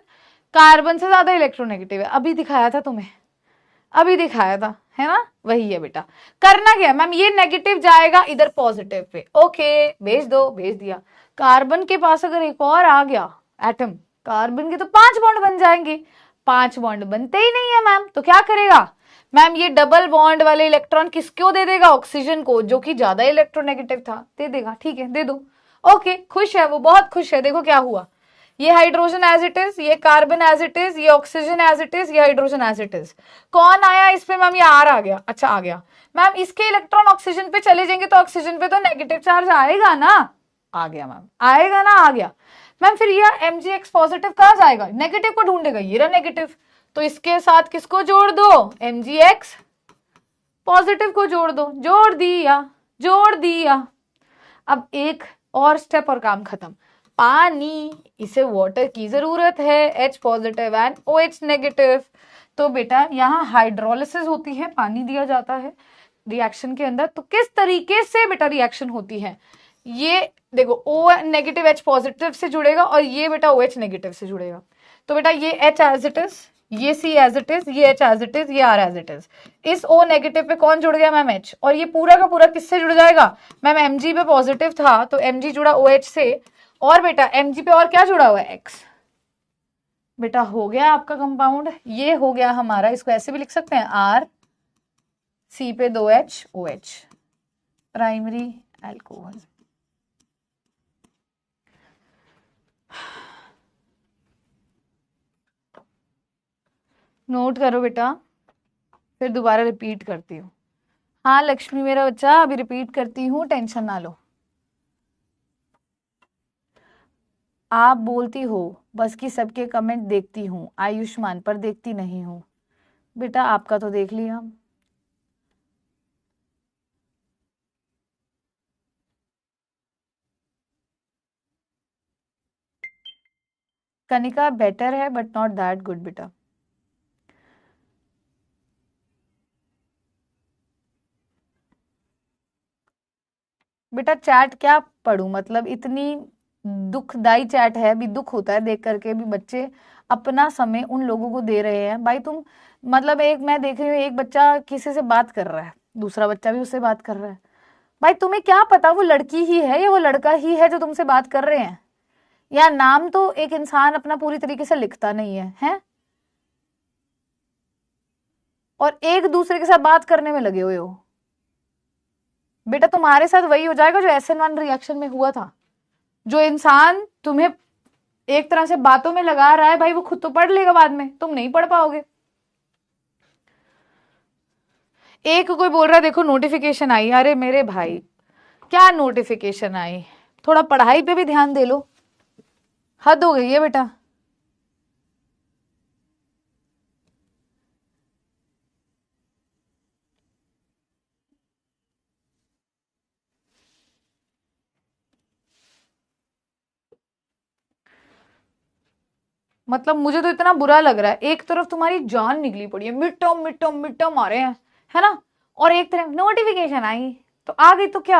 कार्बन से ज्यादा इलेक्ट्रोनेगेटिव है। अभी दिखाया था तुम्हें, अभी दिखाया था, है ना? वही है बेटा। करना क्या है मैम? ये नेगेटिव जाएगा इधर पॉजिटिव पे। ओके भेज दो, भेज दिया। कार्बन के पास अगर एक और आ गया एटम, कार्बन के तो 5 बॉन्ड बन जाएंगे। 5 बॉन्ड बनते ही नहीं है मैम, तो क्या करेगा मैम? ये डबल बॉन्ड वाले इलेक्ट्रॉन किसको दे देगा? ऑक्सीजन को, जो कि ज्यादा इलेक्ट्रोनेगेटिव था, दे देगा। ठीक है दे दो। ओके खुश है वो, बहुत खुश है। देखो क्या हुआ, ये हाइड्रोजन एज इट इज, ये कार्बन एज इट इज, ये ऑक्सीजन एज इट इज, ये हाइड्रोजन एज इट इज। कौन आया इस पे मैम? ये आर आ गया। अच्छा आ गया मैम, इसके इलेक्ट्रॉन ऑक्सीजन पे चले जाएंगे तो ऑक्सीजन पे तो नेगेटिव चार्ज आएगा ना? आ गया मैम, आएगा ना? आ गया मैम। फिर ये MgX पॉजिटिव कहाँ जाएगा? नेगेटिव को ढूंढेगा। ये रहा नेगेटिव, तो इसके साथ किसको जोड़ दो? MgX पॉजिटिव को जोड़ दो। जोड़ दिया, जोड़ दिया। अब एक और स्टेप और काम खत्म। पानी, इसे वाटर की जरूरत है, H positive and OH negative. तो बेटा यहाँ हाइड्रोलिसिस होती है, पानी दिया जाता है रिएक्शन के अंदर। तो किस तरीके से बेटा रिएक्शन होती है? ये देखो O नेगेटिव H पॉजिटिव से जुड़ेगा और ये बेटा OH नेगेटिव से जुड़ेगा। तो बेटा ये H एज इट इज, ये C एज इट इज, ये H एज इट इज, ये R एज इट इज। इस O नेगेटिव पे कौन जुड़ गया मैम? H। और ये पूरा का पूरा किससे जुड़ जाएगा मैम? Mg पे पॉजिटिव था तो Mg जुड़ा OH से, और बेटा Mg पे और क्या जुड़ा हुआ है? X। बेटा हो गया आपका कंपाउंड, ये हो गया हमारा। इसको ऐसे भी लिख सकते हैं R, C पे 2H OH, primary alcohol. Note करो बेटा, फिर दोबारा रिपीट करती हूँ। हाँ लक्ष्मी मेरा बच्चा, अभी रिपीट करती हूँ, टेंशन ना लो। आप बोलती हो बस कि सबके कमेंट देखती हूँ, आयुष्मान पर देखती नहीं हूँ। बेटा आपका तो देख लिया। कनिका बेटर है बट नॉट दैट गुड बेटा। बेटा चैट क्या पढ़ूं, मतलब इतनी दुखदाई चैट है, भी दुख होता है देख करके भी बच्चे अपना समय उन लोगों को दे रहे हैं। भाई तुम मतलब एक मैं देख रही हूँ, एक बच्चा किसी से बात कर रहा है, दूसरा बच्चा भी उससे बात कर रहा है। भाई तुम्हें क्या पता वो लड़की ही है या वो लड़का ही है जो तुमसे बात कर रहे हैं? या नाम तो एक इंसान अपना पूरी तरीके से लिखता नहीं है, हैं? और एक दूसरे के साथ बात करने में लगे हुए हो। बेटा तुम्हारे साथ वही हो जाएगा जो SN1 रिएक्शन में हुआ था। जो इंसान तुम्हें एक तरह से बातों में लगा रहा है, भाई वो खुद तो पढ़ लेगा बाद में, तुम नहीं पढ़ पाओगे। एक कोई बोल रहा है देखो नोटिफिकेशन आई, अरे मेरे भाई क्या नोटिफिकेशन आई, थोड़ा पढ़ाई पे भी ध्यान दे लो, हद हो गई है बेटा। मतलब मुझे तो इतना बुरा लग रहा है, एक तरफ तुम्हारी जान निकली पड़ी है, mid term mid term mid term आ रहे हैं, है ना, और एक तरफ नोटिफिकेशन आई तो आ गई तो क्या,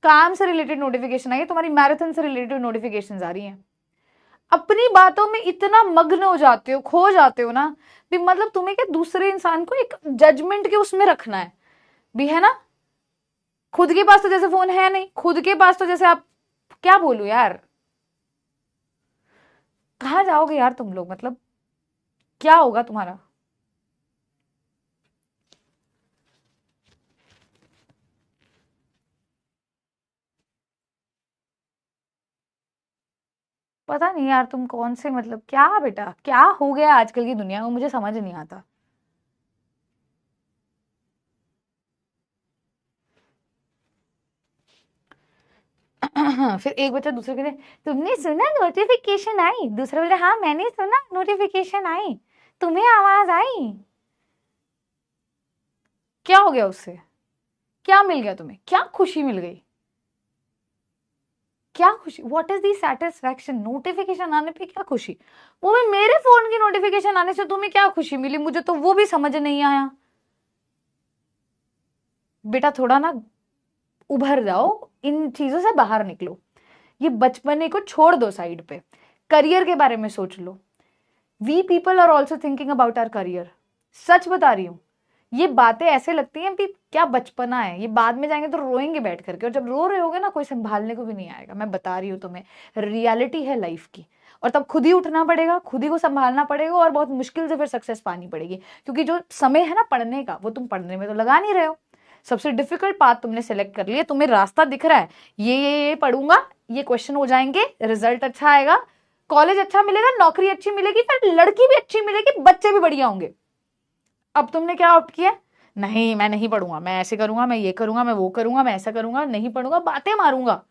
काम से रिलेटेड नोटिफिकेशन आई है, तुम्हारी मैराथन से रिलेटेड नोटिफिकेशन आ रही हैं। अपनी बातों में इतना मग्न हो जाते हो, खो जाते हो ना भी, मतलब तुम्हें क्या दूसरे इंसान को एक जजमेंट के उसमें रखना है भी, है ना। खुद के पास तो जैसे फोन है नहीं, खुद के पास तो जैसे आप, क्या बोलूं यार, कहाँ जाओगे यार तुम लोग, मतलब क्या होगा तुम्हारा। पता नहीं यार तुम कौन से, मतलब क्या बेटा क्या हो गया आजकल की दुनिया में, मुझे समझ नहीं आता। फिर एक बच्चा दूसरे के लिए, तुमने सुना नोटिफिकेशन आई, दूसरा बोल रहा हाँ मैंने सुना नोटिफिकेशन आई, तुम्हें आवाज आई। क्या हो गया उससे, क्या मिल गया तुम्हें, क्या खुशी मिल गई, क्या खुशी, what is the satisfaction, notification आने पे क्या खुशी, वो भी मेरे फोन की नोटिफिकेशन आने से तुम्हें क्या खुशी मिली, मुझे तो वो भी समझ नहीं आया। बेटा थोड़ा ना उभर जाओ, इन चीजों से बाहर निकलो, ये बचपने को छोड़ दो साइड पे, करियर के बारे में सोच लो। We people are also thinking about our career, सच बता रही हूँ। ये बातें ऐसे लगती हैं कि क्या बचपना है, ये बाद में जाएंगे तो रोएंगे बैठ करके, और जब रो रहे होगे ना कोई संभालने को भी नहीं आएगा, मैं बता रही हूँ तुम्हें, रियलिटी है लाइफ की। और तब खुद ही उठना पड़ेगा, खुद ही को संभालना पड़ेगा, और बहुत मुश्किल से फिर सक्सेस पानी पड़ेगी, क्योंकि जो समय है ना पढ़ने का, वो तुम पढ़ने में तो लगा नहीं रहे हो। सबसे डिफिकल्ट पाथ तुमने सेलेक्ट कर लिया, तुम्हें रास्ता दिख रहा है, ये पढ़ूंगा, ये क्वेश्चन हो जाएंगे, रिजल्ट अच्छा आएगा, कॉलेज अच्छा मिलेगा, नौकरी अच्छी मिलेगी, फिर लड़की भी अच्छी मिलेगी, बच्चे भी बढ़िया होंगे। अब तुमने क्या ऑप्ट किया, नहीं मैं नहीं पढ़ूंगा, मैं ऐसे करूंगा, मैं ये करूंगा, मैं वो करूंगा, मैं ऐसा करूंगा, नहीं पढ़ूंगा, बातें मारूंगा।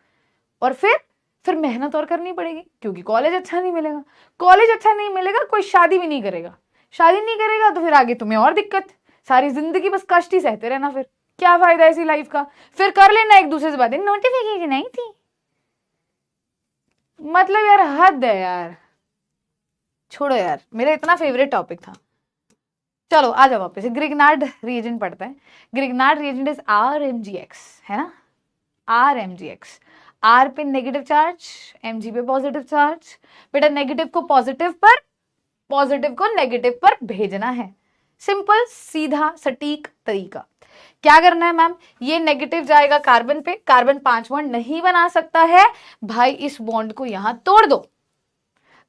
और फिर मेहनत और करनी पड़ेगी, क्योंकि कॉलेज अच्छा नहीं मिलेगा, कॉलेज अच्छा नहीं मिलेगा, कोई शादी भी नहीं करेगा, शादी नहीं करेगा तो फिर आगे तुम्हें और दिक्कत, सारी जिंदगी बस कष्ट ही सहते रहना, फिर क्या फायदा ऐसी लाइफ का। फिर कर लेना एक दूसरे से बातें, नोटिफिकेशन नहीं थी, मतलब यार हद है यार, छोड़ो यार, मेरा इतना फेवरेट टॉपिक था। चलो आ जाओ वापस, ग्रिग्नार्ड रिएजेंट पढ़ते हैं। ग्रिग्नार्ड रिएजेंट इज RMgX, है ना, RMgX। R पे नेगेटिव चार्ज, Mg पे पॉजिटिव चार्ज। बेटा नेगेटिव को पॉजिटिव पर, पॉजिटिव को नेगेटिव पर भेजना है, सिंपल सीधा सटीक तरीका। क्या करना है मैम, ये नेगेटिव जाएगा कार्बन पे, कार्बन 5 बॉन्ड नहीं बना सकता है, भाई इस बॉन्ड को यहां तोड़ दो।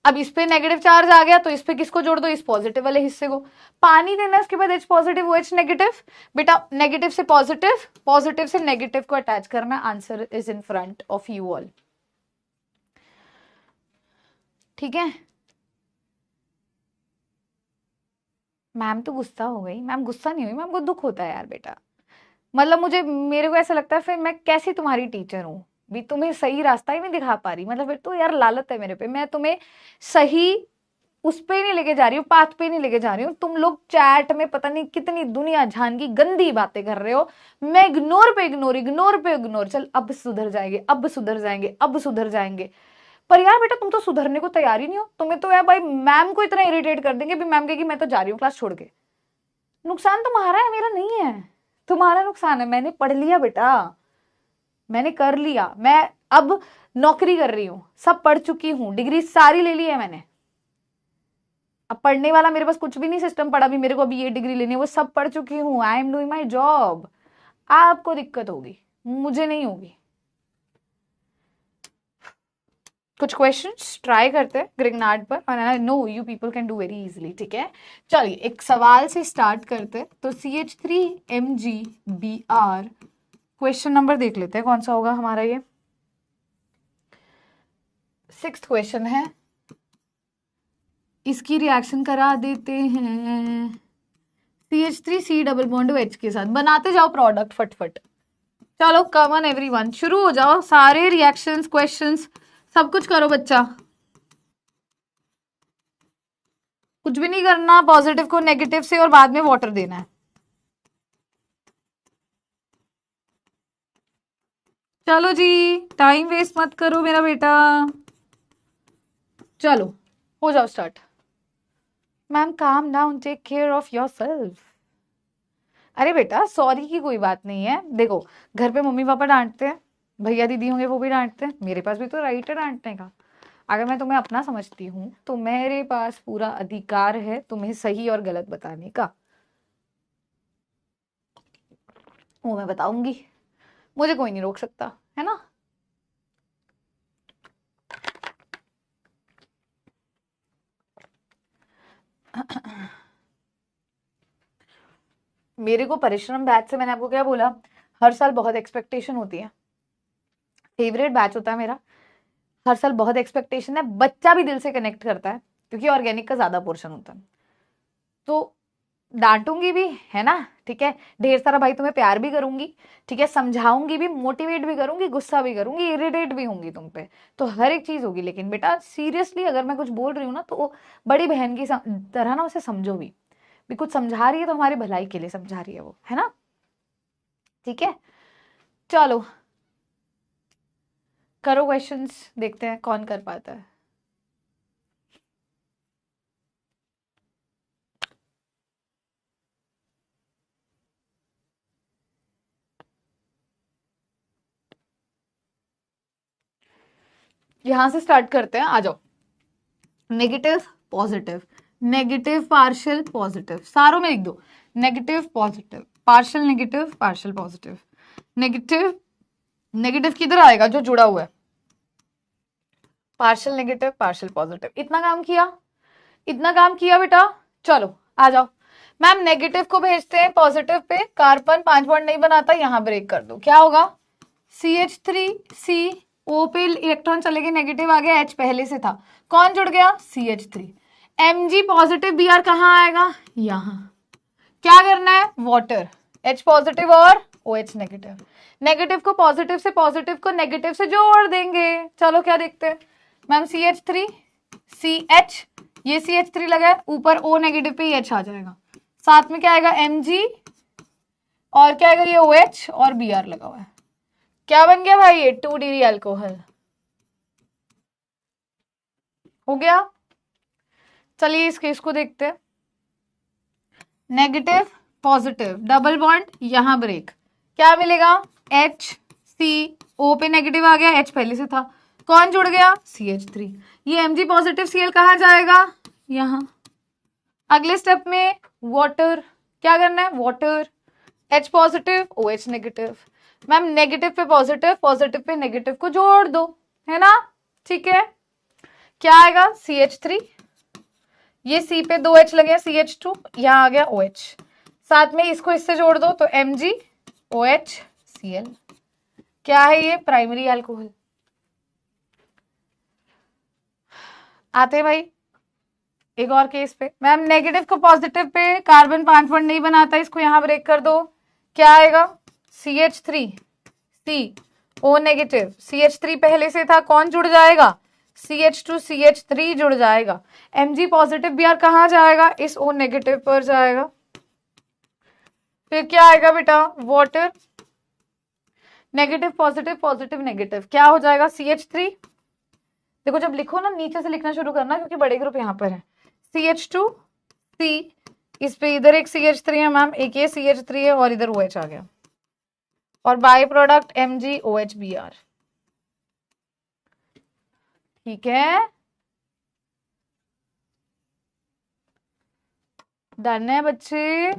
अब इस पे नेगेटिव चार्ज आ गया तो इस पे किसको जोड़ दो, इस पॉजिटिव वाले हिस्से को, पानी देना, इसके बाद H पॉजिटिव OH नेगेटिव। बेटा नेगेटिव से पॉजिटिव, पॉजिटिव से नेगेटिव को अटैच करना, answer is in front of you all, ठीक है। मैम तो गुस्सा हो गई, मैम गुस्सा नहीं हुई, मैम को दुख होता है यार बेटा, मतलब मेरे को ऐसा लगता है फिर मैं कैसी तुम्हारी टीचर हूँ भी, तुम्हें सही रास्ता ही नहीं दिखा पा रही, मतलब फिर तो यार लालत है मेरे पे, मैं तुम्हें सही उस पे नहीं लेके जा रही हूँ, पाथ पे नहीं लेके जा रही हूँ। तुम लोग चैट में पता नहीं कितनी दुनिया जान की गंदी बातें कर रहे हो, मैं इग्नोर पे इग्नोर, इग्नोर पे इग्नोर, चल अब सुधर जाएंगे, अब सुधर जाएंगे, अब सुधर जाएंगे। पर यार बेटा तुम तो सुधरने को तैयार ही नहीं हो, तुम्हें तो यार भाई मैम को इतना इरिटेट कर देंगे भी मैम कहेगी मैं तो जा रही हूँ क्लास छोड़ के। नुकसान तुम्हारा है, मेरा नहीं है, तुम्हारा नुकसान है, मैंने पढ़ लिया बेटा, मैंने कर लिया, मैं अब नौकरी कर रही हूँ, सब पढ़ चुकी हूँ, डिग्री सारी ले ली है मैंने। अब पढ़ने वाला मेरे पास कुछ भी नहीं सिस्टम पड़ा भी मेरे को अभी ये डिग्री लेनी है, वो सब पढ़ चुकी हूँ, I am doing my job. आपको दिक्कत होगी, मुझे नहीं होगी। कुछ क्वेश्चंस ट्राई करते हैं ग्रिग्नार्ड पर, और I know you people can do very easily, ठीक है। चलिए एक सवाल से स्टार्ट करते हैं। तो CH3MgBr क्वेश्चन नंबर देख लेते हैं कौन सा होगा हमारा। ये 6th क्वेश्चन है, इसकी रिएक्शन करा देते हैं CH3C डबल बॉन्ड H के साथ, बनाते जाओ प्रोडक्ट फटफट। चलो कमन एवरीवन, शुरू हो जाओ, सारे रिएक्शंस क्वेश्चंस सब कुछ करो बच्चा, कुछ भी नहीं करना, पॉजिटिव को नेगेटिव से और बाद में वाटर देना है। चलो जी टाइम वेस्ट मत करो मेरा बेटा, चलो हो जाओ start. Ma'am calm down, take care of yourself. अरे बेटा सॉरी की कोई बात नहीं है, देखो घर पे मम्मी पापा डांटते हैं, भैया दीदी होंगे वो भी डांटते हैं, मेरे पास भी तो राइट है डांटने का। अगर मैं तुम्हें अपना समझती हूँ तो मेरे पास पूरा अधिकार है तुम्हें सही और गलत बताने का, वो मैं बताऊंगी, मुझे कोई नहीं रोक सकता, है ना। मेरे को परिश्रम बैच से मैंने आपको क्या बोला, हर साल बहुत एक्सपेक्टेशन होती है, फेवरेट बैच होता है मेरा, हर साल बहुत एक्सपेक्टेशन है, बच्चा भी दिल से कनेक्ट करता है क्योंकि ऑर्गेनिक का ज्यादा पोर्शन होता है। तो डांटूंगी भी, है ना, ठीक है, ढेर सारा भाई तुम्हें प्यार भी करूंगी, ठीक है, समझाऊंगी भी, मोटिवेट भी करूंगी, गुस्सा भी करूंगी, इरिटेट भी होंगी तुम पे, तो हर एक चीज होगी। लेकिन बेटा सीरियसली अगर मैं कुछ बोल रही हूँ ना तो बड़ी बहन की तरह ना उसे समझो भी कुछ समझा रही है तो हमारी भलाई के लिए समझा रही है वो, है ना, ठीक है। चलो करो क्वेश्चंस, देखते हैं कौन कर पाता है। यहां से स्टार्ट करते हैं, आ जाओ। Negative positive, negative partial positive, सारों में लिख दो, negative positive, partial negative, partial positive. Negative, negative किधर आएगा जो जुड़ा हुआ है, पार्शियल नेगेटिव पार्शियल पॉजिटिव। इतना काम किया, इतना काम किया बेटा, चलो आ जाओ। मैम नेगेटिव को भेजते हैं पॉजिटिव पे, कार्बन 5 बॉन्ड नहीं बनाता, यहां ब्रेक कर दो, क्या होगा CH3C, O पे इलेक्ट्रॉन चले गए, नेगेटिव आ गया, H पहले से था, कौन जुड़ गया CH3। Mg पॉजिटिव Br कहाँ आएगा, यहां, क्या करना है वाटर, H पॉजिटिव और OH नेगेटिव, नेगेटिव को पॉजिटिव से, पॉजिटिव को नेगेटिव से जोड़ देंगे। चलो क्या देखते हैं मैम, CH3 CH, ये CH3 लगा है, ऊपर O नेगेटिव पे H आ जाएगा, साथ में क्या आएगा Mg, और क्या आएगा ये OH और Br लगा हुआ है, क्या बन गया भाई ये 2 डिग्री अल्कोहल हो गया। चलिए इस केस को देखते हैं, नेगेटिव पॉजिटिव डबल बॉन्ड, यहां ब्रेक, क्या मिलेगा HCO पे नेगेटिव आ गया, H पहले से था, कौन जुड़ गया CH3, ये Mg पॉजिटिव Cl कहाँ जाएगा, यहां। अगले स्टेप में वाटर, क्या करना है water, H positive OH negative, ma'am negative पे पॉजिटिव, पॉजिटिव पे नेगेटिव को जोड़ दो, है ना, ठीक है, क्या आएगा CH3, ये C पे 2H लगे CH2, यहां आ गया OH, साथ में इसको इससे जोड़ दो तो Mg OH Cl, क्या है ये प्राइमरी अल्कोहल। आते हैं भाई एक और केस पे, मैम नेगेटिव को पॉजिटिव पे, कार्बन 5 बॉन्ड नहीं बनाता, इसको यहां ब्रेक कर दो, क्या आएगा CH3C O नेगेटिव, CH3 पहले से था, कौन जुड़ जाएगा CH2 CH3 जुड़ जाएगा, Mg पॉजिटिव Br कहाँ जाएगा, इस O नेगेटिव पर जाएगा, फिर क्या आएगा बेटा water, negative positive positive negative, क्या हो जाएगा CH3, देखो जब लिखो ना नीचे से लिखना शुरू करना क्योंकि बड़े ग्रुप यहाँ पर है, CH2C, इस पे इधर एक CH3 है मैम, एक ये CH3 है और इधर OH आ गया, और बाय प्रोडक्ट MgOH Br, ठीक है, डन है बच्चे।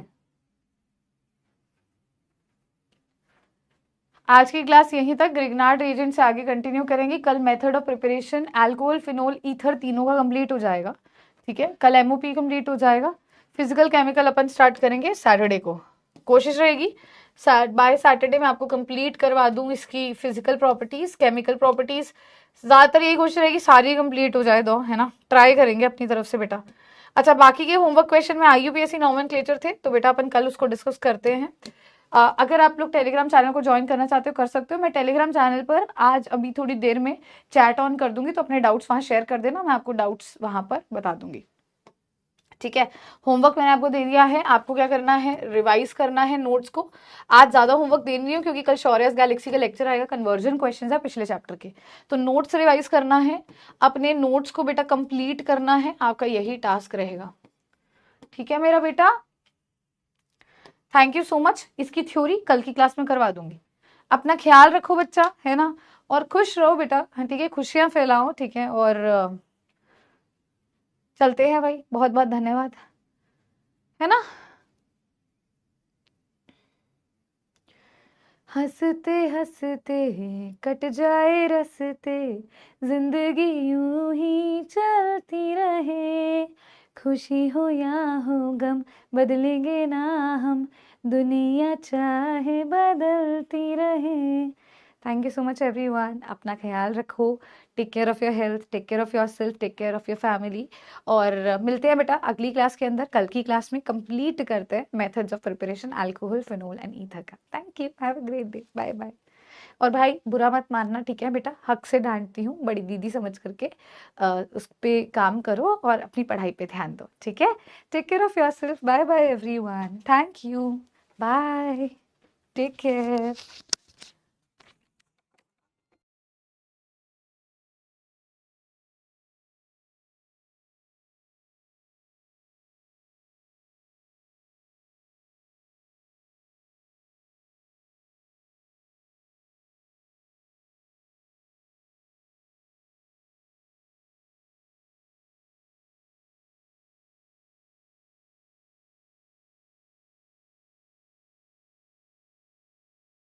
आज की क्लास यहीं तक। ग्रिग्नार्ड रिएजेंट से आगे कंटिन्यू करेंगे। कल method of preparation alcohol, phenol, ether तीनों का कंप्लीट हो जाएगा। ठीक है, कल एमओपी कंप्लीट हो जाएगा। फिजिकल केमिकल अपन स्टार्ट करेंगे सैटरडे को। कोशिश रहेगी बाय सैटरडे मैं आपको कंप्लीट करवा दूं इसकी फिजिकल प्रॉपर्टीज, केमिकल प्रॉपर्टीज। ज्यादातर यही कोशिश रहेगी सारी कंप्लीट हो जाए, दो है ना, ट्राई करेंगे अपनी तरफ से बेटा। अच्छा, बाकी के होमवर्क क्वेश्चन में IUPAC नॉमेनक्लेचर थे तो बेटा अपन कल उसको डिस्कस करते हैं। अगर आप लोग टेलीग्राम चैनल को ज्वाइन करना चाहते हो कर सकते हो। मैं टेलीग्राम चैनल पर आज अभी थोड़ी देर में चैट ऑन कर दूंगी, तो अपने डाउट्स वहां शेयर कर देना, मैं आपको डाउट्स वहां पर बता दूंगी। ठीक है, होमवर्क मैंने आपको दे दिया है। आपको क्या करना है, रिवाइज करना है नोट्स को। आज ज्यादा होमवर्क दे नहीं हूँ क्योंकि कल शौर्यस गैलेक्सी का लेक्चर आएगा, कन्वर्जन क्वेश्चन है पिछले चैप्टर के, तो नोट्स रिवाइज करना है। अपने नोट्स को बेटा कंप्लीट करना है, आपका यही टास्क रहेगा। ठीक है मेरा बेटा, थैंक यू सो मच। इसकी थ्योरी कल की क्लास में करवा दूंगी। अपना ख्याल रखो बच्चा, है ना, और खुश रहो बेटा। ठीक है, खुशियां फैलाओ। ठीक है, और चलते हैं भाई, बहुत बहुत धन्यवाद, है ना। हंसते हंसते कट जाए रस्ते, जिंदगी यूं ही चलती रहे, खुशी हो या हो गम बदलेंगे ना हम, दुनिया चाहे बदलती रहे। Thank you so much everyone. अपना ख्याल रखो, take care of your health, take care of yourself, take care of your family. और मिलते हैं बेटा अगली क्लास के अंदर। कल की क्लास में कंप्लीट करते हैं methods of preparation alcohol, phenol and ether का। Thank you, have a great day, bye bye. और भाई बुरा मत मानना, ठीक है बेटा, हक से डांटती हूँ, बड़ी दीदी समझ करके उस पे काम करो और अपनी पढ़ाई पे ध्यान दो। ठीक है, take care of yourself, bye bye everyone, thank you, bye, take care.